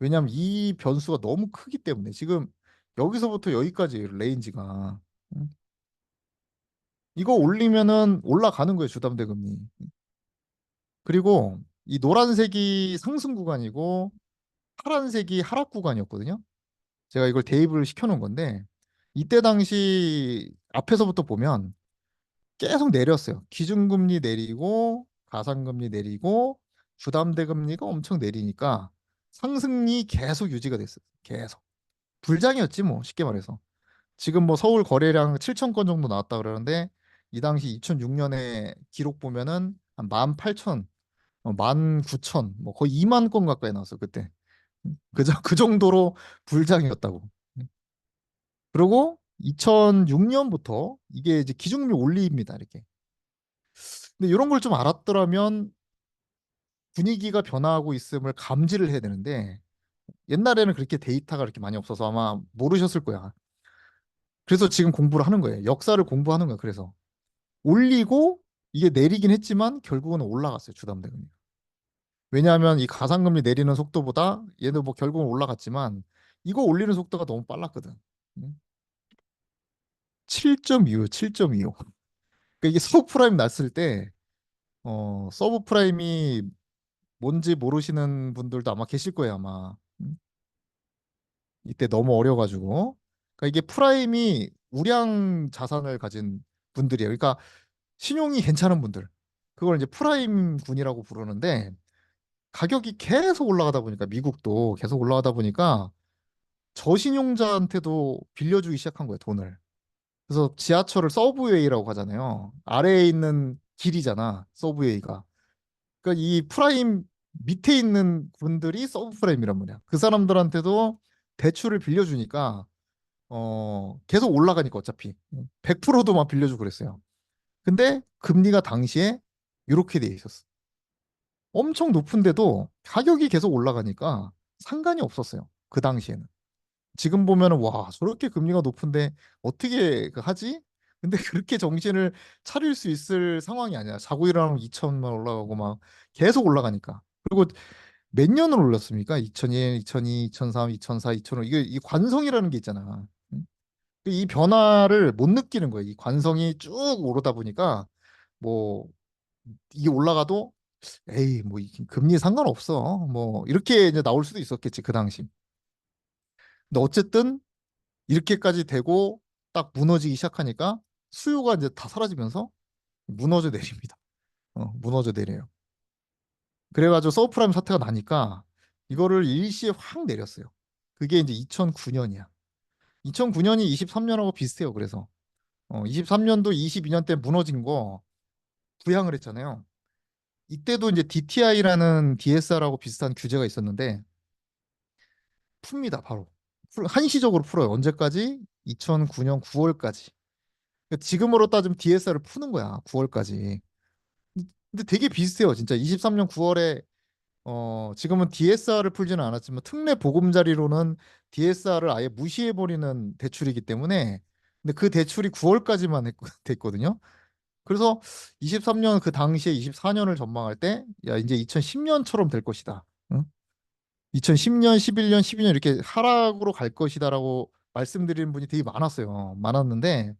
왜냐하면 이 변수가 너무 크기 때문에 지금 여기서부터 여기까지 레인지가 음, 이거 올리면은 올라가는 거예요, 주담대 금리. 그리고 이 노란색이 상승 구간이고 파란색이 하락 구간이었거든요. 제가 이걸 대입을 시켜놓은 건데 이때 당시 앞에서부터 보면 계속 내렸어요. 기준금리 내리고 가상금리 내리고 주담대금리가 엄청 내리니까 상승이 계속 유지가 됐어요. 계속. 불장이었지 뭐 쉽게 말해서. 지금 뭐 서울 거래량 7천 건 정도 나왔다 그러는데 이 당시 2006년에 기록 보면은 한 18,000, 19,000, 뭐 거의 2만 건 가까이 나왔어 그때. 그 정도로 불장이었다고. 그리고 2006년부터 이게 이제 기준금리 올립니다. 이렇게. 근데 이런 걸 좀 알았더라면 분위기가 변화하고 있음을 감지를 해야 되는데 옛날에는 그렇게 데이터가 그렇게 많이 없어서 아마 모르셨을 거야. 그래서 지금 공부를 하는 거예요. 역사를 공부하는 거야. 그래서 올리고 이게 내리긴 했지만 결국은 올라갔어요. 주담대금리. 왜냐하면 이 가상금리 내리는 속도보다 얘도 뭐 결국은 올라갔지만 이거 올리는 속도가 너무 빨랐거든. 7.25, 7.25. 그러니까 이게 서브프라임 났을 때 서브프라임이 뭔지 모르시는 분들도 아마 계실 거예요, 아마. 이때 너무 어려가지고. 그러니까 이게 프라임이 우량 자산을 가진 분들이에요. 그러니까 신용이 괜찮은 분들. 그걸 이제 프라임 군이라고 부르는데 가격이 계속 올라가다 보니까 미국도 계속 올라가다 보니까 저신용자한테도 빌려주기 시작한 거예요, 돈을. 그래서 지하철을 서브웨이라고 하잖아요. 아래에 있는 길이잖아, 서브웨이가. 그러니까 이 프라임 밑에 있는 분들이 서브프라임이란 말이야. 그 사람들한테도 대출을 빌려주니까 계속 올라가니까 어차피 100%도 막 빌려주고 그랬어요. 근데 금리가 당시에 이렇게 돼 있었어. 엄청 높은데도 가격이 계속 올라가니까 상관이 없었어요. 그 당시에는. 지금 보면은 와, 저렇게 금리가 높은데 어떻게 하지? 근데 그렇게 정신을 차릴 수 있을 상황이 아니야. 자고 일어나면 2천만 올라가고 막 계속 올라가니까. 그리고 몇 년을 올렸습니까? 2001, 2002, 2003, 2004, 2005. 이게 이 관성이라는 게 있잖아. 응? 이 변화를 못 느끼는 거예요. 이 관성이 쭉 오르다 보니까 뭐 이게 올라가도 에이 뭐 금리 상관없어. 뭐 이렇게 이제 나올 수도 있었겠지 그 당시. 근데 어쨌든 이렇게까지 되고 딱 무너지기 시작하니까 수요가 이제 다 사라지면서 무너져 내립니다. 무너져 내려요. 그래가지고 서브프라임 사태가 나니까 이거를 일시에 확 내렸어요. 그게 이제 2009년이야. 2009년이 23년하고 비슷해요. 그래서 23년도 22년 때 무너진 거 부양을 했잖아요. 이때도 이제 DTI라는 DSR하고 비슷한 규제가 있었는데 풉니다. 바로 한시적으로 풀어요. 언제까지? 2009년 9월까지. 지금으로 따지면 DSR을 푸는 거야. 9월까지. 근데 되게 비슷해요. 진짜 23년 9월에 지금은 DSR을 풀지는 않았지만 특례 보금자리로는 DSR을 아예 무시해버리는 대출이기 때문에 근데 그 대출이 9월까지만 됐거든요. 그래서 23년 그 당시에 24년을 전망할 때 야 이제 2010년처럼 될 것이다. 응? 2010년, 11년, 12년 이렇게 하락으로 갈 것이다라고 말씀드리는 분이 되게 많았어요. 많았는데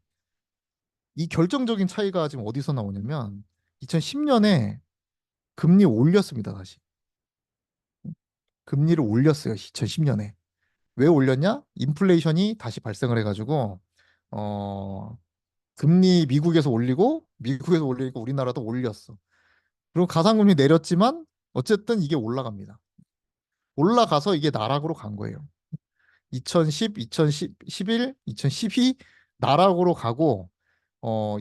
이 결정적인 차이가 지금 어디서 나오냐면 2010년에 금리 올렸습니다, 다시. 금리를 올렸어요, 2010년에. 왜 올렸냐? 인플레이션이 다시 발생을 해가지고 어, 금리 미국에서 올리고 미국에서 올리니까 우리나라도 올렸어. 그리고 가상금리 내렸지만 어쨌든 이게 올라갑니다. 올라가서 이게 나락으로 간 거예요. 2010, 2011, 2012 나락으로 가고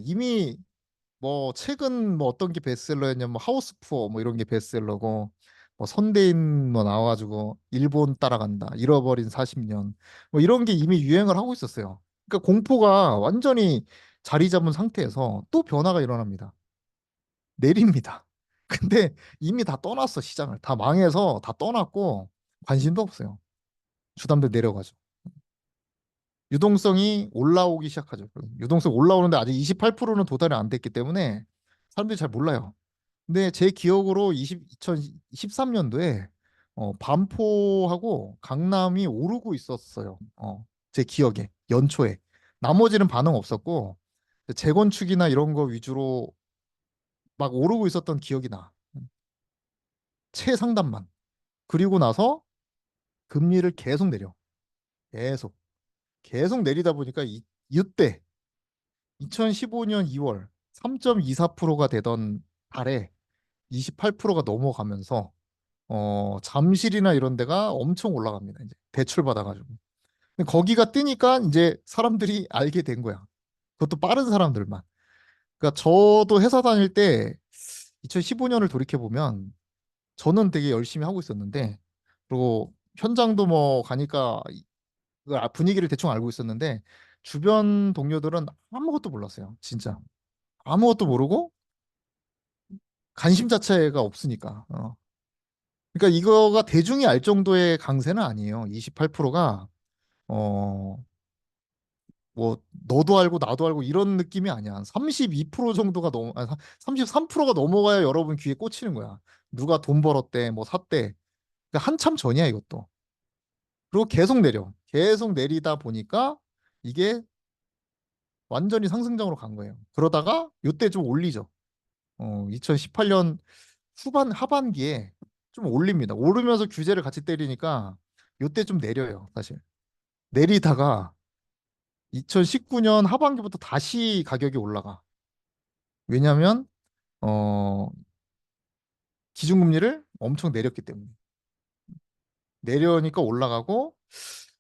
이미 뭐 최근 뭐 어떤 게 베스트셀러였냐면 뭐 하우스 푸어 뭐 이런 게 베스트셀러고 뭐 선대인 뭐 나와가지고 일본 따라간다 잃어버린 40년 뭐 이런 게 이미 유행을 하고 있었어요. 그러니까 공포가 완전히 자리 잡은 상태에서 또 변화가 일어납니다. 내립니다. 근데 이미 다 떠났어 시장을 다 망해서 다 떠났고 관심도 없어요. 주담대 내려가죠. 유동성이 올라오기 시작하죠. 유동성 올라오는데 아직 28%는 도달이 안 됐기 때문에 사람들이 잘 몰라요. 근데 제 기억으로 2013년도에 반포하고 강남이 오르고 있었어요. 제 기억에 연초에 나머지는 반응 없었고 재건축이나 이런 거 위주로 막 오르고 있었던 기억이 나. 최상단만. 그리고 나서 금리를 계속 내려. 계속. 계속 내리다 보니까 이때 2015년 2월 3.24%가 되던 달에 28%가 넘어가면서 잠실이나 이런 데가 엄청 올라갑니다. 이제 대출 받아가지고. 근데 거기가 뜨니까 이제 사람들이 알게 된 거야. 그것도 빠른 사람들만. 그러니까 저도 회사 다닐 때 2015년을 돌이켜 보면 저는 되게 열심히 하고 있었는데 그리고 현장도 뭐 가니까 그 분위기를 대충 알고 있었는데 주변 동료들은 아무것도 몰랐어요. 진짜 아무것도 모르고 관심 자체가 없으니까. 그러니까 이거가 대중이 알 정도의 강세는 아니에요. 28%가 뭐 너도 알고 나도 알고 이런 느낌이 아니야. 한 32% 정도가 33%가 넘어가야 여러분 귀에 꽂히는 거야. 누가 돈 벌었대, 뭐 샀대. 그러니까 한참 전이야 이것도. 그리고 계속 내려. 계속 내리다 보니까 이게 완전히 상승장으로 간 거예요. 그러다가 요때 좀 올리죠. 2018년 하반기에 좀 올립니다. 오르면서 규제를 같이 때리니까 요때 좀 내려요, 사실. 내리다가 2019년 하반기부터 다시 가격이 올라가. 왜냐하면 어, 기준금리를 엄청 내렸기 때문에. 내려니까 올라가고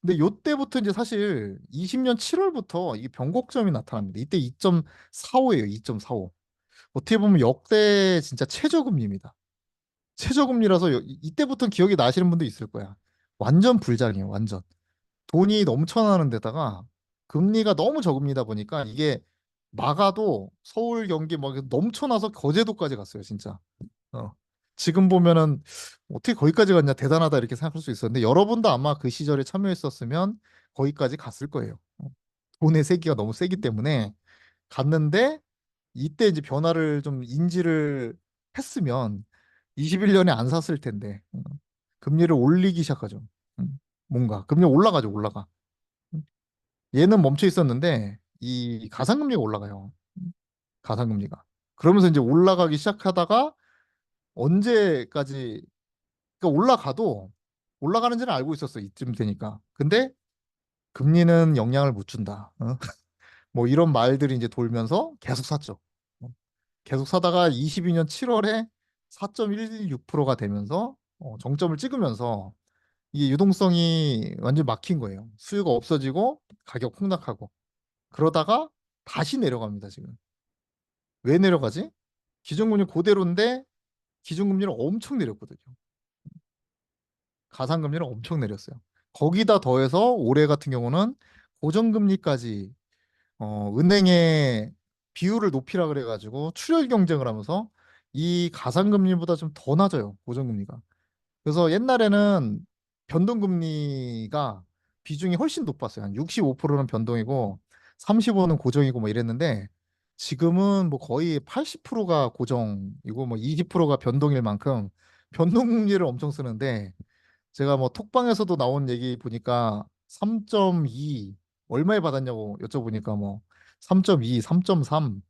근데 요때부터 이제 사실 20년 7월부터 이게 변곡점이 나타납니다. 이때 2.45예요. 2.45. 어떻게 보면 역대 진짜 최저금리입니다. 최저금리라서 이때부터 기억이 나시는 분도 있을 거야. 완전 불장이에요. 완전. 돈이 넘쳐나는 데다가 금리가 너무 저금리다 보니까 이게 막아도 서울, 경기 막 넘쳐나서 거제도까지 갔어요. 진짜. 어. 지금 보면은 어떻게 거기까지 갔냐 대단하다 이렇게 생각할 수 있었는데 여러분도 아마 그 시절에 참여했었으면 거기까지 갔을 거예요. 돈의 세기가 너무 세기 때문에 갔는데 이때 이제 변화를 좀 인지를 했으면 21년에 안 샀을 텐데 금리를 올리기 시작하죠. 뭔가 금리 올라가죠, 올라가. 얘는 멈춰 있었는데 이 가상금리가 올라가요. 가상금리가. 그러면서 이제 올라가기 시작하다가 언제까지 그러니까 올라가도 올라가는지는 알고 있었어 이쯤 되니까. 근데 금리는 영향을 못 준다. 뭐 이런 말들이 이제 돌면서 계속 샀죠. 어, 계속 사다가 22년 7월에 4.16%가 되면서 정점을 찍으면서 이게 유동성이 완전 막힌 거예요. 수요가 없어지고 가격 폭락하고 그러다가 다시 내려갑니다, 지금. 왜 내려가지? 기준금리 그대로인데 기준금리를 엄청 내렸거든요. 가상금리를 엄청 내렸어요. 거기다 더해서 올해 같은 경우는 고정금리까지 은행의 비율을 높이라 그래가지고 출혈 경쟁을 하면서 이 가상금리보다 좀 더 낮아요. 고정금리가. 그래서 옛날에는 변동금리가 비중이 훨씬 높았어요. 한 65%는 변동이고 35는 고정이고 뭐 이랬는데 지금은 뭐 거의 80%가 고정이고 뭐 20%가 변동일 만큼 변동금리를 엄청 쓰는데 제가 뭐 톡방에서도 나온 얘기 보니까 3.2 얼마에 받았냐고 여쭤보니까 뭐 3.2, 3.3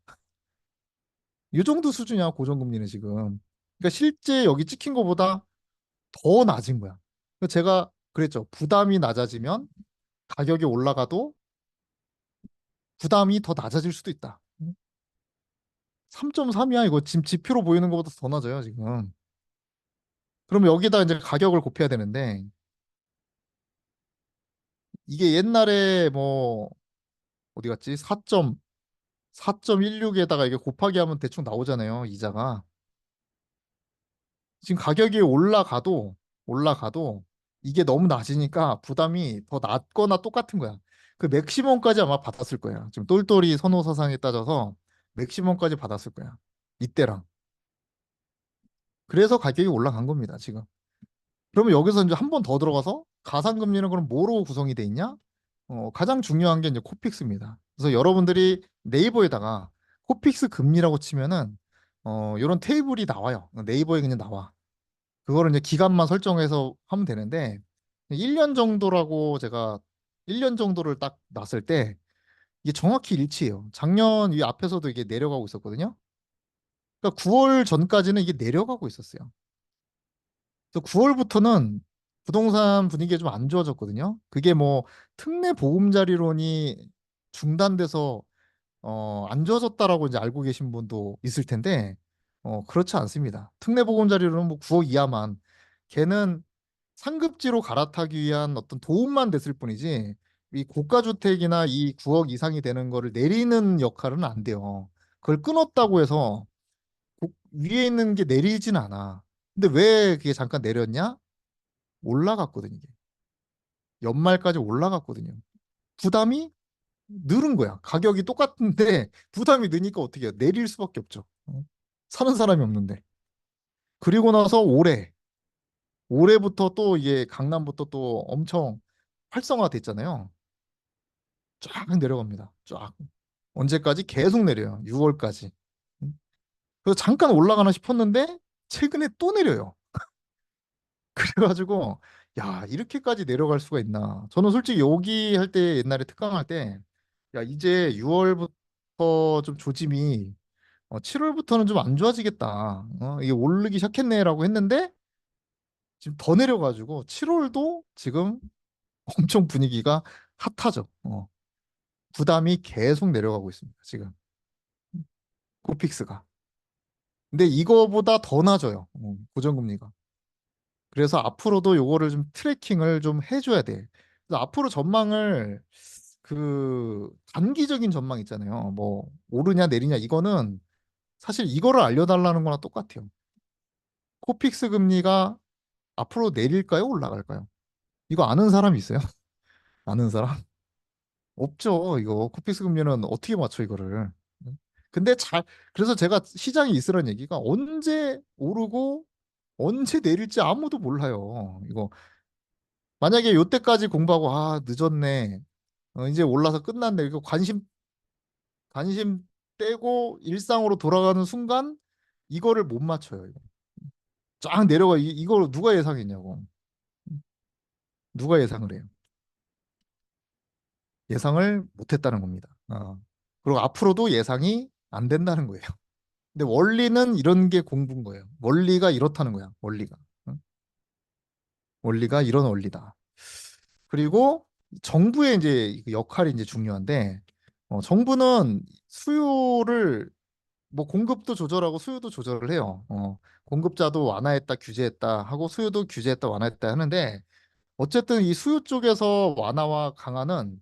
이 정도 수준이야 고정금리는 지금. 그러니까 실제 여기 찍힌 거보다 더 낮은 거야. 그래서 제가 그랬죠. 부담이 낮아지면 가격이 올라가도 부담이 더 낮아질 수도 있다. 3.3이야 이거 지금 지표로 보이는 것보다 더 낮아요 지금. 그럼 여기다 이제 가격을 곱해야 되는데 이게 옛날에 뭐 어디 갔지? 4.16에다가 이게 곱하기 하면 대충 나오잖아요, 이자가. 지금 가격이 올라가도 이게 너무 낮으니까 부담이 더 낮거나 똑같은 거야. 그 맥시멈까지 아마 받았을 거야. 지금 똘똘이 선호 사상에 따져서 맥시멈까지 받았을 거야. 이때랑. 그래서 가격이 올라간 겁니다, 지금. 그러면 여기서 이제 한 번 더 들어가서 가상금리는 그럼 뭐로 구성이 돼 있냐? 가장 중요한 게 이제 코픽스입니다. 그래서 여러분들이 네이버에다가 코픽스 금리라고 치면은 이런 테이블이 나와요. 네이버에 그냥 나와. 그거를 이제 기간만 설정해서 하면 되는데 1년 정도라고 제가 1년 정도를 딱 놨을 때 이게 정확히 일치해요. 작년 이 앞에서도 이게 내려가고 있었거든요. 그러니까 9월 전까지는 이게 내려가고 있었어요. 그래서 9월부터는 부동산 분위기가 좀 안 좋아졌거든요. 그게 뭐 특례 보금자리론이 중단돼서 안 좋아졌다라고 이제 알고 계신 분도 있을 텐데 그렇지 않습니다. 특례 보금자리론은 뭐 9억 이하만 걔는 상급지로 갈아타기 위한 어떤 도움만 됐을 뿐이지 이 고가 주택이나 이 9억 이상이 되는 거를 내리는 역할은 안 돼요. 그걸 끊었다고 해서 위에 있는 게 내리진 않아. 근데 왜 그게 잠깐 내렸냐? 올라갔거든요. 이게. 연말까지 올라갔거든요. 부담이 늘은 거야. 가격이 똑같은데 부담이 느니까 어떻게 해요? 내릴 수밖에 없죠. 사는 사람이 없는데. 그리고 나서 올해부터 또 이게 강남부터 또 엄청 활성화 됐잖아요. 쫙 내려갑니다. 쫙. 언제까지? 계속 내려요. 6월까지. 그래서 잠깐 올라가나 싶었는데 최근에 또 내려요. 그래가지고 야 이렇게까지 내려갈 수가 있나. 저는 솔직히 여기 할 때 옛날에 특강할 때 야 이제 6월부터 좀 조짐이 7월부터는 좀 안 좋아지겠다. 이게 오르기 시작했네라고 했는데 지금 더 내려가지고 7월도 지금 엄청 분위기가 핫하죠. 부담이 계속 내려가고 있습니다. 지금 코픽스가. 근데 이거보다 더 낮아요. 고정금리가. 그래서 앞으로도 요거를 좀 트래킹을 좀 해줘야 돼. 그래서 앞으로 전망을 그 단기적인 전망 있잖아요. 뭐 오르냐 내리냐 이거는 사실 이거를 알려달라는 거나 똑같아요. 코픽스 금리가 앞으로 내릴까요? 올라갈까요? 이거 아는 사람 있어요? 아는 사람? 없죠. 이거 코픽스 금리는 어떻게 맞춰 이거를? 근데 그래서 제가 시장에 있으라는 얘기가 언제 오르고 언제 내릴지 아무도 몰라요. 이거 만약에 요때까지 공부하고 아 늦었네. 이제 올라서 끝났네. 이거 관심 떼고 일상으로 돌아가는 순간 이거를 못 맞춰요. 이거. 쫙 내려가 이걸 누가 예상했냐고. 누가 예상을 해요? 예상을 못했다는 겁니다. 그리고 앞으로도 예상이 안 된다는 거예요. 근데 원리는 이런 게 공부인 거예요. 원리가 이렇다는 거야. 원리가. 응? 원리가 이런 원리다. 그리고 정부의 이제 그 역할이 이제 중요한데 정부는 수요를 뭐 공급도 조절하고 수요도 조절을 해요. 공급자도 완화했다, 규제했다 하고 수요도 규제했다, 완화했다 하는데 어쨌든 이 수요 쪽에서 완화와 강화는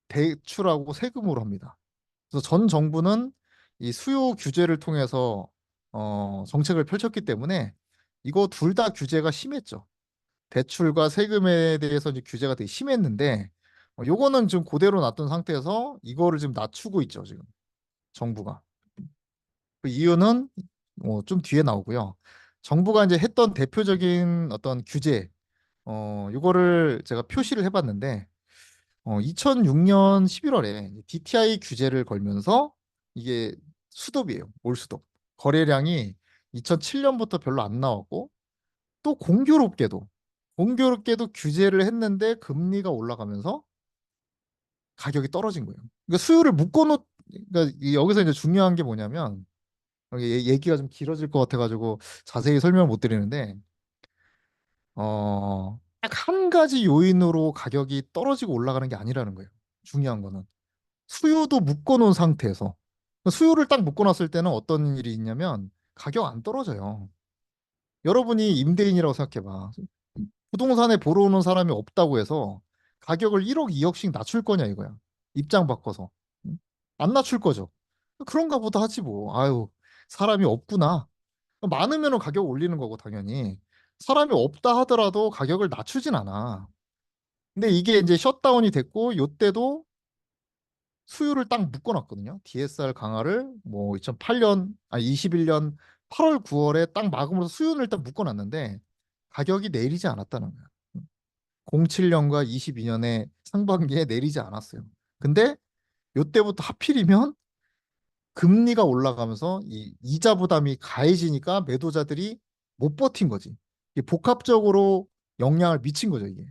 대출하고 세금으로 합니다. 그래서 전 정부는 이 수요 규제를 통해서 정책을 펼쳤기 때문에 이거 둘 다 규제가 심했죠. 대출과 세금에 대해서 이제 규제가 되게 심했는데 요거는 지금 그대로 놔둔 상태에서 이거를 지금 낮추고 있죠, 지금 정부가. 그 이유는 좀 뒤에 나오고요. 정부가 이제 했던 대표적인 어떤 규제, 요거를 제가 표시를 해봤는데 2006년 11월에 DTI 규제를 걸면서 이게 수도비예요. 올수도. 거래량이 2007년부터 별로 안 나왔고 또 공교롭게도 규제를 했는데 금리가 올라가면서 가격이 떨어진 거예요. 그러니까 수요를 묶어놓 그러니까 여기서 이제 중요한 게 뭐냐면 얘기가 좀 길어질 것 같아가지고 자세히 설명을 못 드리는데 딱 한 가지 요인으로 가격이 떨어지고 올라가는 게 아니라는 거예요. 중요한 거는. 수요도 묶어놓은 상태에서 수요를 딱 묶어놨을 때는 어떤 일이 있냐면 가격 안 떨어져요. 여러분이 임대인이라고 생각해봐. 부동산에 보러 오는 사람이 없다고 해서 가격을 1억, 2억씩 낮출 거냐 이거야. 입장 바꿔서. 응? 안 낮출 거죠. 그런가 보다 하지 뭐. 아유, 사람이 없구나. 많으면 가격 올리는 거고 당연히. 사람이 없다 하더라도 가격을 낮추진 않아. 근데 이게 이제 셧다운이 됐고 요때도 수요를 딱 묶어놨거든요. DSR 강화를 뭐 2008년, 21년 8월, 9월에 딱 막으면서 수요를 일단 묶어놨는데 가격이 내리지 않았다는 거야. 07년과 22년에 상반기에 내리지 않았어요. 근데 요때부터 하필이면 금리가 올라가면서 이 이자 부담이 가해지니까 매도자들이 못 버틴 거지. 이게 복합적으로 영향을 미친 거죠, 이게.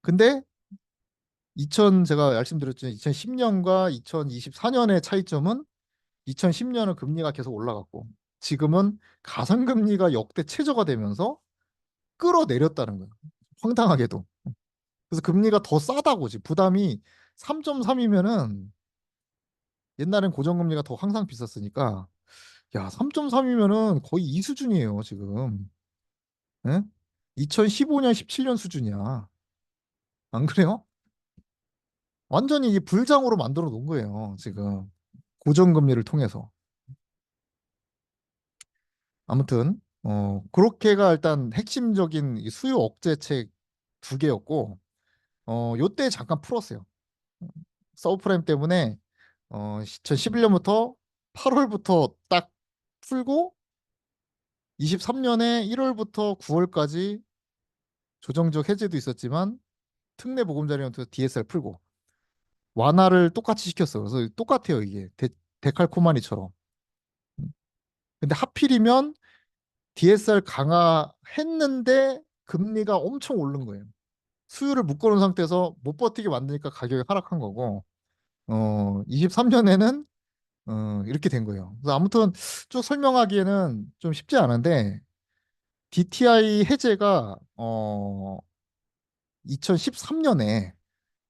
근데 제가 말씀드렸죠. 2010년과 2024년의 차이점은 2010년은 금리가 계속 올라갔고 지금은 가상금리가 역대 최저가 되면서 끌어내렸다는 거예요. 황당하게도. 그래서 금리가 더 싸다고 지 부담이 3.3이면은 옛날엔 고정금리가 더 항상 비쌌으니까 야, 3.3이면은 거의 이 수준이에요, 지금. 예? 2015년, 17년 수준이야. 안 그래요? 완전히 이 불장으로 만들어 놓은 거예요, 지금. 고정금리를 통해서. 아무튼, 그렇게가 일단 핵심적인 이 수요 억제책 두 개였고, 요때 잠깐 풀었어요. 서브프라임 때문에, 2011년부터 8월부터 딱 풀고, 23년에 1월부터 9월까지 조정적 해제도 있었지만, 특례 보금자리론부터 DSR 풀고, 완화를 똑같이 시켰어. 그래서 똑같아요, 이게. 데칼코마니처럼. 근데 하필이면 DSR 강화했는데 금리가 엄청 오른 거예요. 수요를 묶어놓은 상태에서 못 버티게 만드니까 가격이 하락한 거고, 23년에는 이렇게 된 거예요. 그래서 아무튼 쭉 설명하기에는 좀 쉽지 않은데, DTI 해제가 2013년에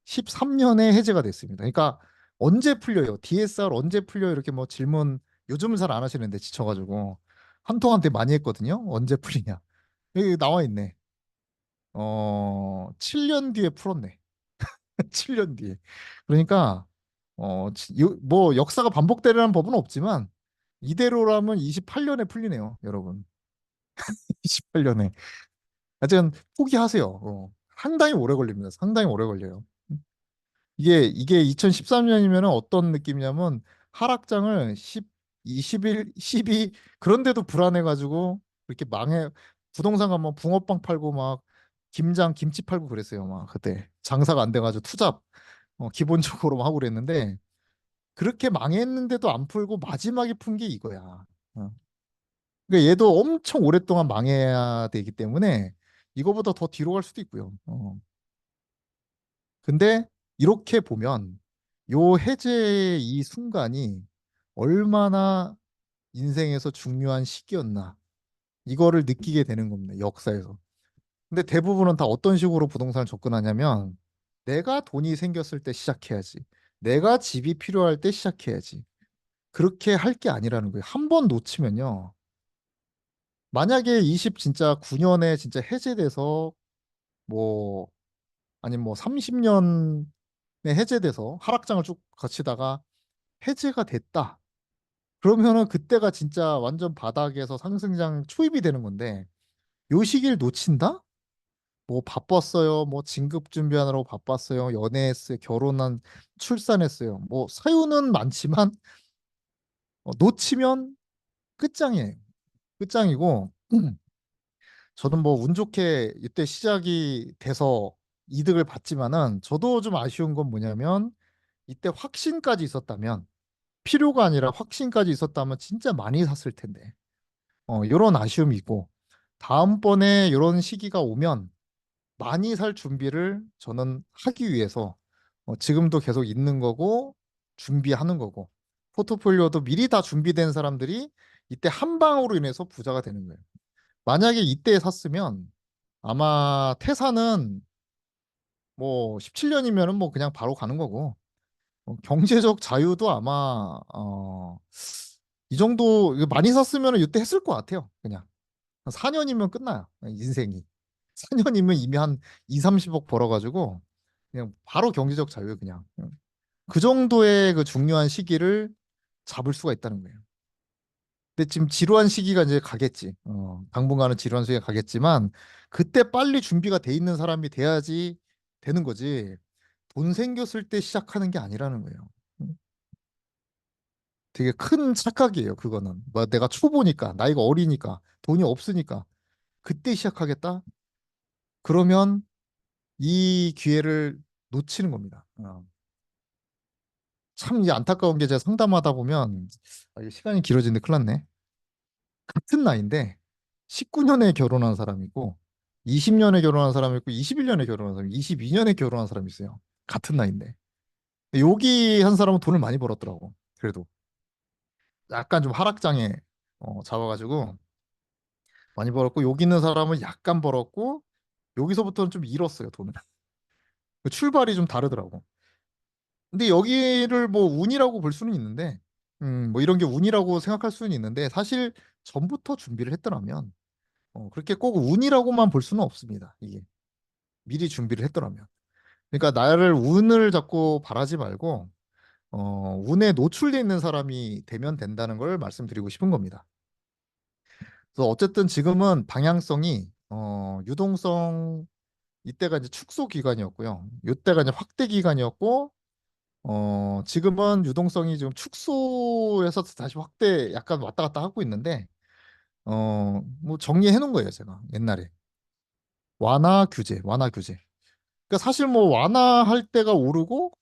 13년에 해제가 됐습니다. 그러니까 언제 풀려요? DSR 언제 풀려요? 이렇게 뭐 질문 요즘은 잘 안 하시는데 지쳐가지고 한동안 되게 많이 했거든요. 언제 풀리냐? 여기 나와 있네. 7년 뒤에 풀었네. 7년 뒤에. 그러니까 뭐 역사가 반복되라는 법은 없지만 이대로라면 28년에 풀리네요, 여러분. 28년에. 하여튼 포기하세요. 상당히 오래 걸립니다. 상당히 오래 걸려요. 이게 2013년이면 어떤 느낌이냐면 하락장을 10, 21, 12 그런데도 불안해가지고 이렇게 부동산 가면 붕어빵 팔고 막 김치 팔고 그랬어요. 막 그때 장사가 안 돼가지고 투잡 기본적으로 막 하고 그랬는데 그렇게 망했는데도 안 풀고 마지막에 푼 게 이거야. 그러니까 얘도 엄청 오랫동안 망해야 되기 때문에 이거보다 더 뒤로 갈 수도 있고요. 근데 이렇게 보면 요 해제의 이 순간이 얼마나 인생에서 중요한 시기였나 이거를 느끼게 되는 겁니다. 역사에서. 근데 대부분은 다 어떤 식으로 부동산을 접근하냐면 내가 돈이 생겼을 때 시작해야지. 내가 집이 필요할 때 시작해야지. 그렇게 할 게 아니라는 거예요. 한 번 놓치면요. 만약에 20 진짜 9년에 진짜 해제돼서 뭐 아니면 뭐 30년에 해제돼서 하락장을 쭉 거치다가 해제가 됐다. 그러면은 그때가 진짜 완전 바닥에서 상승장 초입이 되는 건데 요 시기를 놓친다? 뭐 바빴어요. 뭐 진급 준비하느라고 바빴어요. 연애했어요. 결혼한 출산했어요. 뭐 사유는 많지만 놓치면 끝장이에요. 끝장이고 저는 뭐 운 좋게 이때 시작이 돼서 이득을 봤지만은 저도 좀 아쉬운 건 뭐냐면 이때 확신까지 있었다면 필요가 아니라 확신까지 있었다면 진짜 많이 샀을 텐데. 이런 아쉬움이 있고 다음번에 이런 시기가 오면 많이 살 준비를 저는 하기 위해서 지금도 계속 있는 거고 준비하는 거고 포트폴리오도 미리 다 준비된 사람들이 이때 한 방으로 인해서 부자가 되는 거예요. 만약에 이때 샀으면 아마 퇴사는 뭐 17년이면은 뭐 그냥 바로 가는 거고 경제적 자유도 아마 이 정도 이거 많이 샀으면 이때 했을 것 같아요. 그냥 4년이면 끝나요. 인생이. 4년이면 이미 한 2, 30억 벌어가지고 그냥 바로 경제적 자유 그냥. 그 정도의 그 중요한 시기를 잡을 수가 있다는 거예요. 근데 지금 지루한 시기가 이제 가겠지. 당분간은 지루한 시기가 가겠지만 그때 빨리 준비가 돼 있는 사람이 돼야지 되는 거지. 돈 생겼을 때 시작하는 게 아니라는 거예요. 되게 큰 착각이에요, 그거는. 뭐 내가 초보니까, 나이가 어리니까, 돈이 없으니까. 그때 시작하겠다? 그러면 이 기회를 놓치는 겁니다. 참 이제 안타까운 게 제가 상담하다 보면 이게 시간이 길어지는데 큰일 났네. 같은 나이인데 19년에 결혼한 사람이 있고 20년에 결혼한 사람이 있고 21년에 결혼한 사람이 22년에 결혼한 사람이 있어요. 같은 나이인데. 여기 한 사람은 돈을 많이 벌었더라고. 그래도 약간 좀 하락장에 잡아가지고 많이 벌었고 여기 있는 사람은 약간 벌었고 여기서부터는 좀 잃었어요, 돈을. 그 출발이 좀 다르더라고. 근데 여기를 뭐 운이라고 볼 수는 있는데 뭐 이런 게 운이라고 생각할 수는 있는데 사실 전부터 준비를 했더라면 그렇게 꼭 운이라고만 볼 수는 없습니다. 이게 미리 준비를 했더라면. 그러니까 나를 운을 자꾸 바라지 말고 운에 노출돼 있는 사람이 되면 된다는 걸 말씀드리고 싶은 겁니다. 그래서 어쨌든 지금은 방향성이 유동성 이때가 이제 축소 기간이었고요. 이때가 이제 확대 기간이었고 지금은 유동성이 좀 축소해서 다시 확대 약간 왔다 갔다 하고 있는데 뭐 정리해 놓은 거예요, 제가 옛날에. 완화 규제, 완화 규제. 그러니까 사실 뭐 완화할 때가 오르고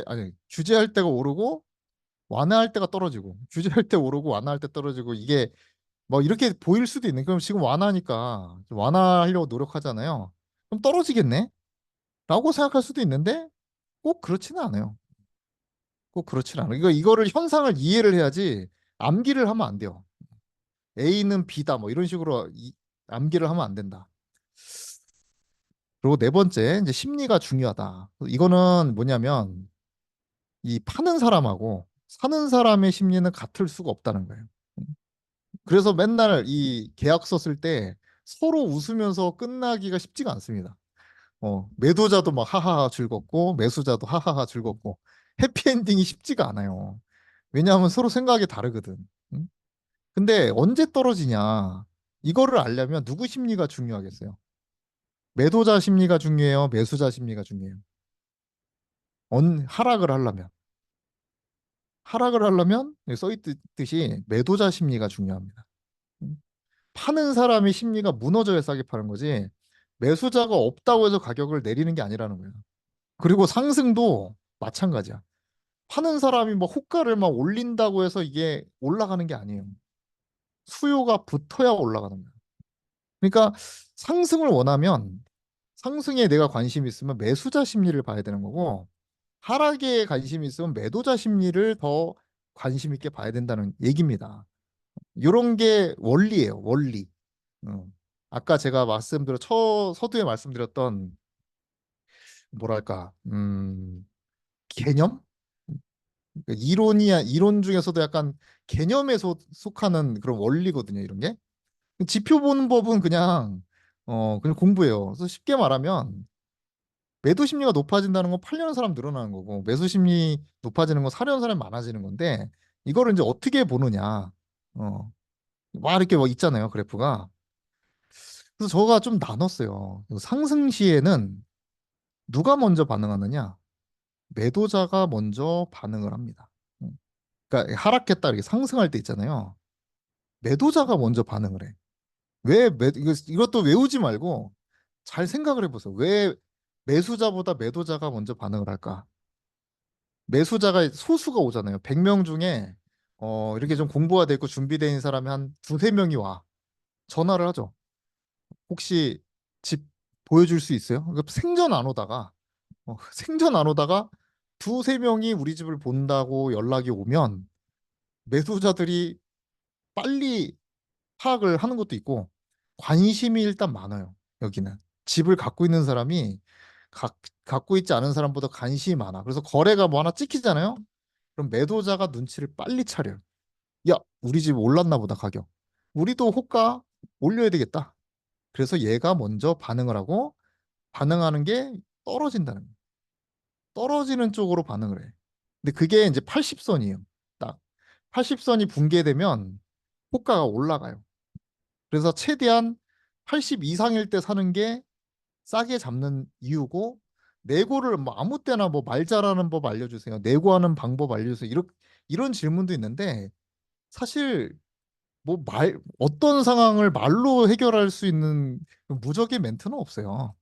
아니 규제할 때가 오르고 완화할 때가 떨어지고 규제할 때 오르고 완화할 때 떨어지고 이게 뭐 이렇게 보일 수도 있는. 그럼 지금 완화니까 좀 완화하려고 노력하잖아요. 그럼 떨어지겠네? 라고 생각할 수도 있는데 꼭 그렇지는 않아요. 꼭 그렇지는 않아요. 이거를 현상을 이해를 해야지 암기를 하면 안 돼요. A는 B다 뭐 이런 식으로 암기를 하면 안 된다. 그리고 네 번째 이제 심리가 중요하다. 이거는 뭐냐면 이 파는 사람하고 사는 사람의 심리는 같을 수가 없다는 거예요. 그래서 맨날 이 계약서 쓸 때 서로 웃으면서 끝나기가 쉽지가 않습니다. 매도자도 막 하하하 즐겁고 매수자도 하하하 즐겁고 해피엔딩이 쉽지가 않아요. 왜냐하면 서로 생각이 다르거든. 응? 근데 언제 떨어지냐? 이거를 알려면 누구 심리가 중요하겠어요? 매도자 심리가 중요해요? 매수자 심리가 중요해요? 하락을 하려면 여기 써 있듯이 매도자 심리가 중요합니다. 응? 파는 사람의 심리가 무너져야 싸게 파는 거지 매수자가 없다고 해서 가격을 내리는 게 아니라는 거예요. 그리고 상승도 마찬가지야. 파는 사람이 뭐 호가를 막 올린다고 해서 이게 올라가는 게 아니에요. 수요가 붙어야 올라가는 거예요. 그러니까 상승을 원하면 상승에 내가 관심이 있으면 매수자 심리를 봐야 되는 거고 하락에 관심이 있으면 매도자 심리를 더 관심 있게 봐야 된다는 얘기입니다. 이런 게 원리예요, 원리. 음. 아까 제가 서두에 말씀드렸던 뭐랄까, 개념? 그러니까 이론 중에서도 약간 개념에 속하는 그런 원리거든요, 이런 게. 지표 보는 법은 그냥 공부해요. 그래서 쉽게 말하면 매도 심리가 높아진다는 건 팔려는 사람 늘어나는 거고 매수 심리 높아지는 건 사려는 사람이 많아지는 건데 이거를 이제 어떻게 보느냐. 막 이렇게 뭐 있잖아요, 그래프가. 그래서 저가 좀 나눴어요. 상승 시에는 누가 먼저 반응하느냐? 매도자가 먼저 반응을 합니다. 음. 그러니까 하락했다 이렇게 상승할 때 있잖아요. 매도자가 먼저 반응을 해. 이것도 외우지 말고 잘 생각을 해보세요. 왜 매수자보다 매도자가 먼저 반응을 할까? 매수자가 소수가 오잖아요. 100명 중에 이렇게 좀 공부가 돼 있고 준비되어 있는 사람이 한 두세 명이 와. 전화를 하죠. 혹시 집 보여줄 수 있어요? 그러니까 생전 안 오다가 생전 안 오다가 두세 명이 우리 집을 본다고 연락이 오면 매수자들이 빨리 파악을 하는 것도 있고 관심이 일단 많아요. 여기는 집을 갖고 있는 사람이 갖고 있지 않은 사람보다 관심이 많아. 그래서 거래가 뭐 하나 찍히잖아요. 그럼 매도자가 눈치를 빨리 차려요. 야, 우리 집 올랐나 보다 가격. 우리도 호가 올려야 되겠다. 그래서 얘가 먼저 반응을 하고 반응하는 게 떨어진다는 거예요. 떨어지는 쪽으로 반응을 해. 근데 그게 이제 80선이에요. 딱 80선이 붕괴되면 호가가 올라가요. 그래서 최대한 80 이상일 때 사는 게 싸게 잡는 이유고 내고를 뭐 아무 때나 뭐 말 잘하는 법 알려주세요. 내고하는 방법 알려주세요. 이런 질문도 있는데 사실 뭐 어떤 상황을 말로 해결할 수 있는 그 무적의 멘트는 없어요.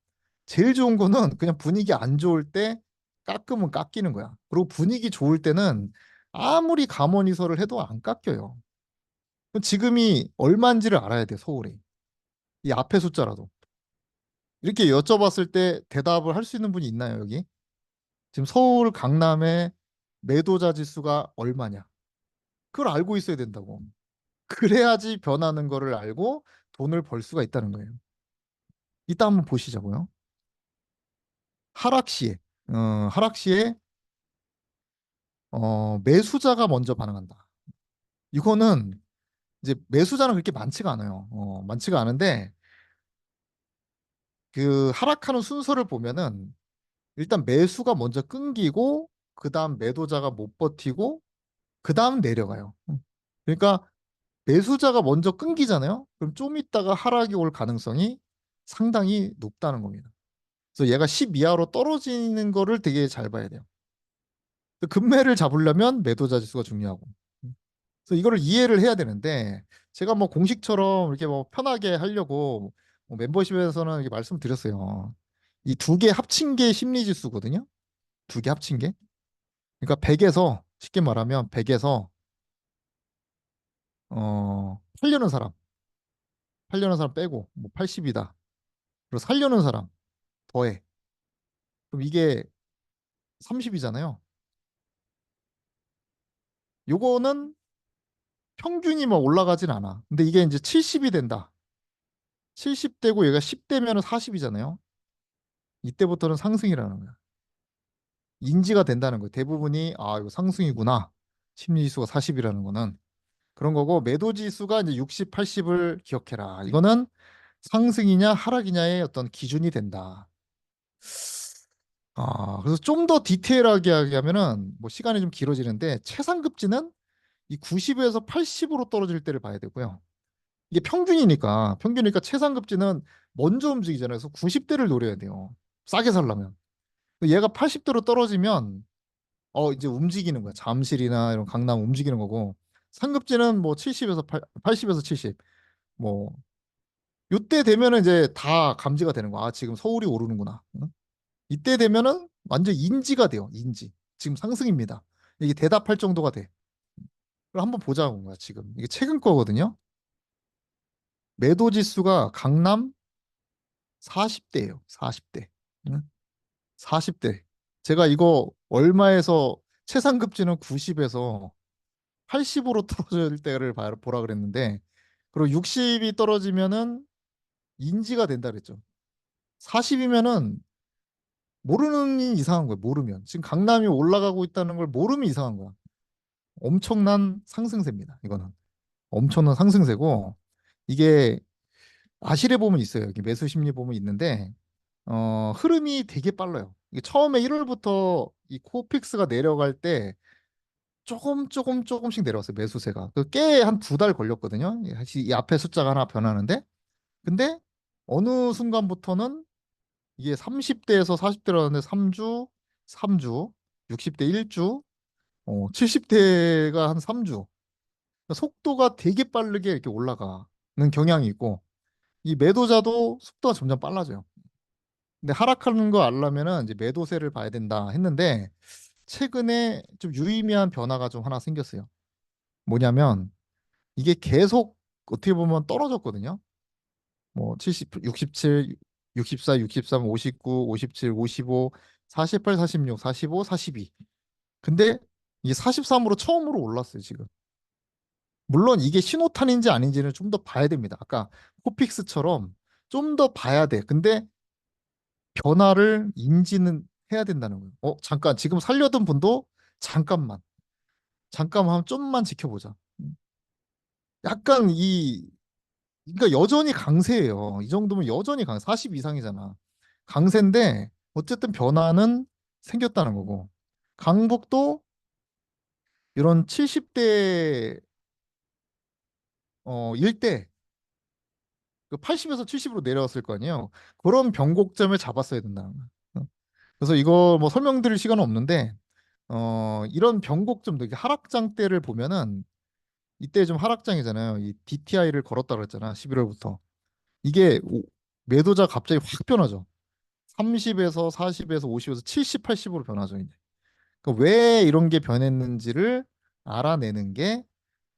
제일 좋은 거는 그냥 분위기 안 좋을 때 깎으면 깎이는 거야. 그리고 분위기 좋을 때는 아무리 감언이설을 해도 안 깎여요. 지금이 얼마인지를 알아야 돼, 서울이. 이 앞에 숫자라도. 이렇게 여쭤봤을 때 대답을 할 수 있는 분이 있나요, 여기? 지금 서울 강남의 매도자 지수가 얼마냐? 그걸 알고 있어야 된다고. 그래야지 변하는 거를 알고 돈을 벌 수가 있다는 거예요. 이따 한번 보시자고요. 하락시에, 하락시에 매수자가 먼저 반응한다. 이거는 이제 매수자는 그렇게 많지가 않아요. 많지가 않은데 그 하락하는 순서를 보면은 일단 매수가 먼저 끊기고 그다음 매도자가 못 버티고 그다음 내려가요. 그러니까 매수자가 먼저 끊기잖아요. 그럼 좀 있다가 하락이 올 가능성이 상당히 높다는 겁니다. 그래서 얘가 10 이하로 떨어지는 거를 되게 잘 봐야 돼요. 금매를 잡으려면 매도자 지수가 중요하고. 그래서 이거를 이해를 해야 되는데 제가 뭐 공식처럼 이렇게 뭐 편하게 하려고 뭐 멤버십에서는 이렇게 말씀드렸어요. 이 두 개 합친 게 심리 지수거든요. 두 개 합친 게. 그러니까 100에서 쉽게 말하면 100에서 8려는 사람, 8려는 사람 빼고 뭐 80이다. 그리고 살려는 사람 더해. 그럼 이게 30이잖아요. 요거는 평균이 막 올라가진 않아. 근데 이게 이제 70이 된다. 70 되고 얘가 10 되면 40이잖아요. 이때부터는 상승이라는 거야. 인지가 된다는 거예요. 대부분이 아, 이거 상승이구나. 심리 지수가 40이라는 거는 그런 거고 매도 지수가 이제 60, 80을 기억해라. 이거는 상승이냐 하락이냐의 어떤 기준이 된다. 그래서 좀 더 디테일하게 하면은 뭐 시간이 좀 길어지는데 최상급지는 이 90에서 80으로 떨어질 때를 봐야 되고요. 이게 평균이니까 최상급지는 먼저 움직이잖아요. 그래서 90대를 노려야 돼요. 싸게 살려면. 얘가 80대로 떨어지면 이제 움직이는 거야. 잠실이나 이런 강남 움직이는 거고. 상급지는 뭐 70에서 80에서 70. 뭐 요때 되면은 이제 다 감지가 되는 거야. 아, 지금 서울이 오르는구나. 응? 이때 되면은 완전 인지가 돼요. 인지. 지금 상승입니다. 이게 대답할 정도가 돼. 그럼 한번 보자고 거야, 지금. 이게 최근 거거든요. 매도 지수가 강남 40대예요. 40대. 응? 40대. 제가 이거 얼마에서 최상급지는 90에서 80으로 떨어질 때를 보라 그랬는데 그리고 60이 떨어지면은 인지가 된다 그랬죠. 40이면은 모르는 이 이상한 거예요. 모르면. 지금 강남이 올라가고 있다는 걸 모르면 이상한 거야. 엄청난 상승세입니다. 이거는. 엄청난 상승세고 이게 아실에 보면 있어요. 여기 매수 심리 보면 있는데 흐름이 되게 빨라요. 이게 처음에 1월부터 이 코픽스가 내려갈 때 조금씩 내려왔어요. 매수세가. 꽤 한 2달 걸렸거든요. 다시 이 앞에 숫자가 하나 변하는데. 근데 어느 순간부터는 이게 30대에서 40대로 가는데 3주, 3주, 60대 1주, 70대가 한 3주. 속도가 되게 빠르게 이렇게 올라가는 경향이 있고 이 매도자도 속도가 점점 빨라져요. 근데 하락하는 거 알려면은 이제 매도세를 봐야 된다 했는데 최근에 좀 유의미한 변화가 좀 하나 생겼어요. 뭐냐면 이게 계속 어떻게 보면 떨어졌거든요. 뭐 70, 67, 64, 63, 59, 57, 55, 48, 46, 45, 42. 근데 이게 43으로 처음으로 올랐어요, 지금. 물론 이게 신호탄인지 아닌지는 좀 더 봐야 됩니다. 아까 코픽스처럼 좀 더 봐야 돼. 근데 변화를 인지는 해야 된다는 거예요. 잠깐 지금 살려던 분도 잠깐만 좀만 지켜보자. 약간 그러니까 여전히 강세예요. 이 정도면 여전히 40 이상이잖아. 강세인데 어쨌든 변화는 생겼다는 거고. 강북도 이런 70대 일대 그 80에서 70으로 내려왔을 거 아니에요. 그런 변곡점을 잡았어야 된다는 거야. 그래서 이거 뭐 설명드릴 시간은 없는데 이런 변곡점들, 이렇게 하락장대를 보면은 이때 좀 하락장이잖아요. 이 DTI를 걸었다 그랬잖아. 11월부터. 이게 매도자 갑자기 확 변하죠. 30에서 40에서 50에서 70, 80으로 변하죠, 이제. 그러니까 왜 이런 게 변했는지를 알아내는 게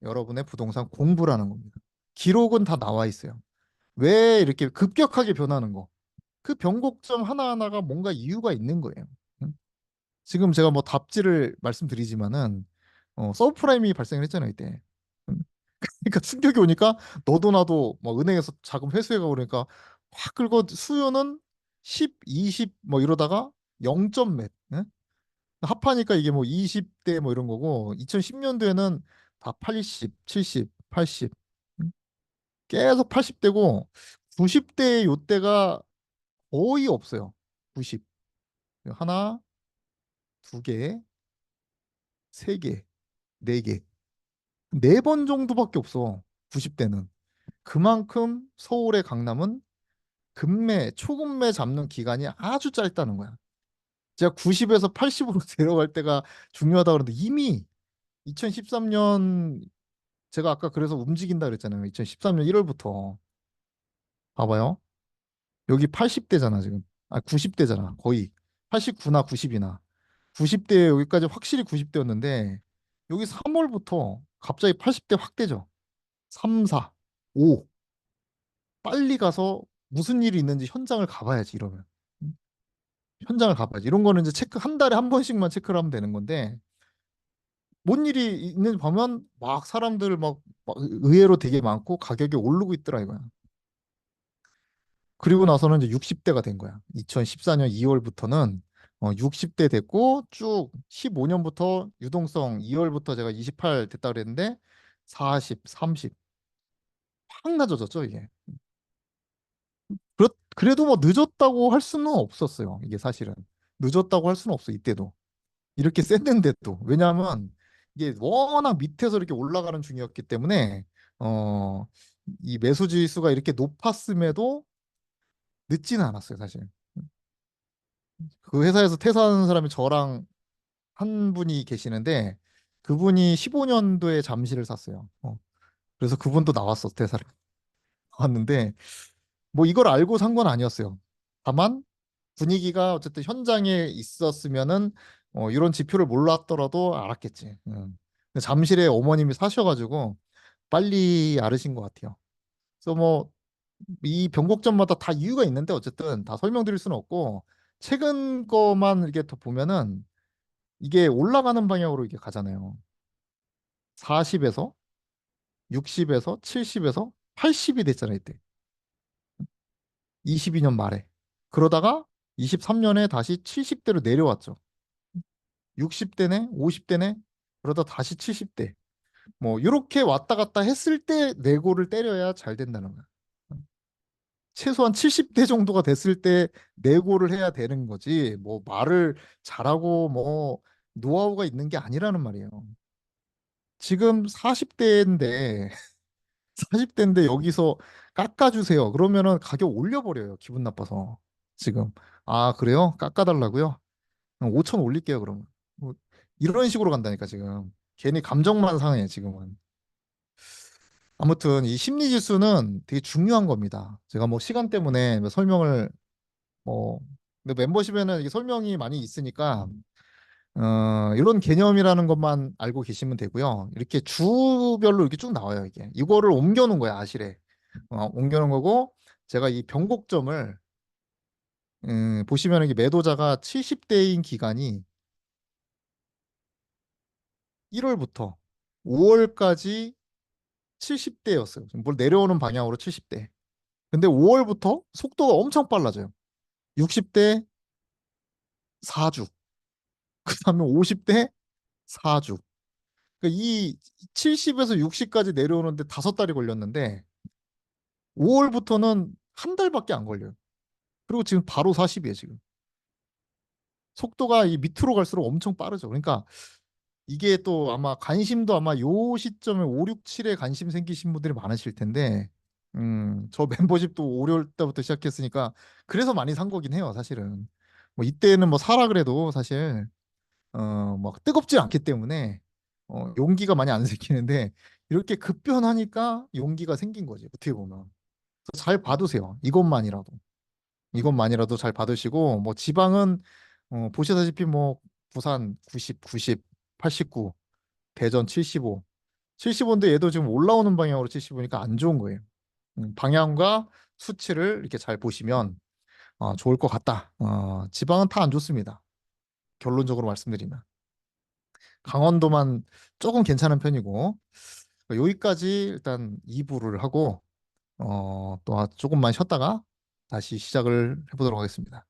여러분의 부동산 공부라는 겁니다. 기록은 다 나와 있어요. 왜 이렇게 급격하게 변하는 거. 그 변곡점 하나하나가 뭔가 이유가 있는 거예요. 응? 지금 제가 뭐 답지를 말씀드리지만은 서브프라임이 발생을 했잖아요, 이때. 응? 그러니까 충격이 오니까 너도 나도 뭐 은행에서 자금 회수해가 그러니까 확 긁어 수요는 10, 20 뭐 이러다가 0점 몇. 응? 합하니까 이게 뭐 20대 뭐 이런 거고 2010년도에는 다 80, 70, 80 계속 80대고 90대 요때가 거의 없어요. 90. 하나, 두 개, 세 개, 네 개. 네 번 정도밖에 없어. 90대는. 그만큼 서울의 강남은 급매, 초급매 잡는 기간이 아주 짧다는 거야. 제가 90에서 80으로 내려갈 때가 중요하다 그러는데 이미 2013년 제가 아까 그래서 움직인다 그랬잖아요. 2013년 1월부터. 봐봐요. 여기 80대잖아, 지금. 아, 90대잖아. 거의. 89나 90이나. 90대 여기까지 확실히 90대였는데 여기 3월부터 갑자기 80대 확 되죠. 3, 4, 5. 빨리 가서 무슨 일이 있는지 현장을 가봐야지 이러면. 응? 현장을 가봐야지. 이런 거는 이제 체크 한 달에 한 번씩만 체크를 하면 되는 건데 뭔 일이 있는지 보면 막 사람들 막 의외로 되게 많고 가격이 오르고 있더라 이거야. 그리고 나서는 이제 60대가 된 거야. 2014년 2월부터는 60대 됐고 쭉 15년부터 유동성 2월부터 제가 28 됐다 그랬는데 40, 30 확 낮아졌죠 이게. 그래도 뭐 늦었다고 할 수는 없었어요. 이게 사실은 늦었다고 할 수는 없어 이때도 이렇게 셌는데도 왜냐하면 이게 워낙 밑에서 이렇게 올라가는 중이었기 때문에 어, 이 매수 지수가 이렇게 높았음에도 늦지는 않았어요 사실. 그 회사에서 퇴사하는 사람이 저랑 한 분이 계시는데 그분이 15년도에 잠시를 샀어요. 그래서 그분도 나왔어 퇴사를 나왔는데 뭐 이걸 알고 산 건 아니었어요. 다만 분위기가 어쨌든 현장에 있었으면은 이런 지표를 몰랐더라도 알았겠지. 근데 잠실에 어머님이 사셔가지고 빨리 알으신 것 같아요. 그래서 뭐 이 변곡점마다 다 이유가 있는데 어쨌든 다 설명드릴 수는 없고 최근 거만 이렇게 더 보면은 이게 올라가는 방향으로 이게 가잖아요. 40에서 60에서 70에서 80이 됐잖아요, 이때. 22년 말에. 그러다가 23년에 다시 70대로 내려왔죠. 60대네, 50대네, 그러다 다시 70대. 뭐 이렇게 왔다 갔다 했을 때 내고를 때려야 잘 된다는 거야. 최소한 70대 정도가 됐을 때 내고를 해야 되는 거지. 뭐 말을 잘하고 뭐 노하우가 있는 게 아니라는 말이에요. 지금 40대인데 40대인데 여기서 깎아주세요. 그러면은 가격 올려버려요. 기분 나빠서. 지금. 아, 그래요? 깎아달라고요? 5천 올릴게요, 그러면. 뭐 이런 식으로 간다니까, 지금. 괜히 감정만 상해, 지금은. 아무튼 이 심리 지수는 되게 중요한 겁니다. 제가 뭐 시간 때문에 뭐 설명을 뭐 근데 멤버십에는 이게 설명이 많이 있으니까 이런 개념이라는 것만 알고 계시면 되고요. 이렇게 주별로 이렇게 쭉 나와요, 이게. 이거를 옮겨놓은 거야, 아실에. 옮겨놓은 거고, 제가 이 변곡점을, 보시면 이게 매도자가 70대인 기간이 1월부터 5월까지 70대였어요. 뭘 내려오는 방향으로 70대. 근데 5월부터 속도가 엄청 빨라져요. 60대 4주, 그 다음에 50대 4주. 그러니까 이 70에서 60까지 내려오는데 5달이 걸렸는데, 5월부터는 한 달밖에 안 걸려요. 그리고 지금 바로 40이에요, 지금. 속도가 이 밑으로 갈수록 엄청 빠르죠. 그러니까 이게 또 아마 관심도 아마 요 시점에 5, 6, 7에 관심 생기신 분들이 많으실 텐데, 저 멤버십도 5, 6월 때부터 시작했으니까 그래서 많이 산 거긴 해요, 사실은. 뭐 이때는 뭐 사라 그래도 사실 뭐 뜨겁지 않기 때문에 용기가 많이 안 생기는데 이렇게 급변하니까 용기가 생긴 거지. 어떻게 보면. 그래서 잘 받으세요. 이것만이라도 잘 받으시고 뭐 지방은 보시다시피 뭐 부산 90, 90, 89, 대전 75, 75인데 얘도 지금 올라오는 방향으로 75니까 안 좋은 거예요. 방향과 수치를 이렇게 잘 보시면 좋을 것 같다. 지방은 다 안 좋습니다. 결론적으로 말씀드리면 강원도만 조금 괜찮은 편이고 여기까지 일단 2부를 하고 또 조금만 쉬었다가 다시 시작을 해보도록 하겠습니다.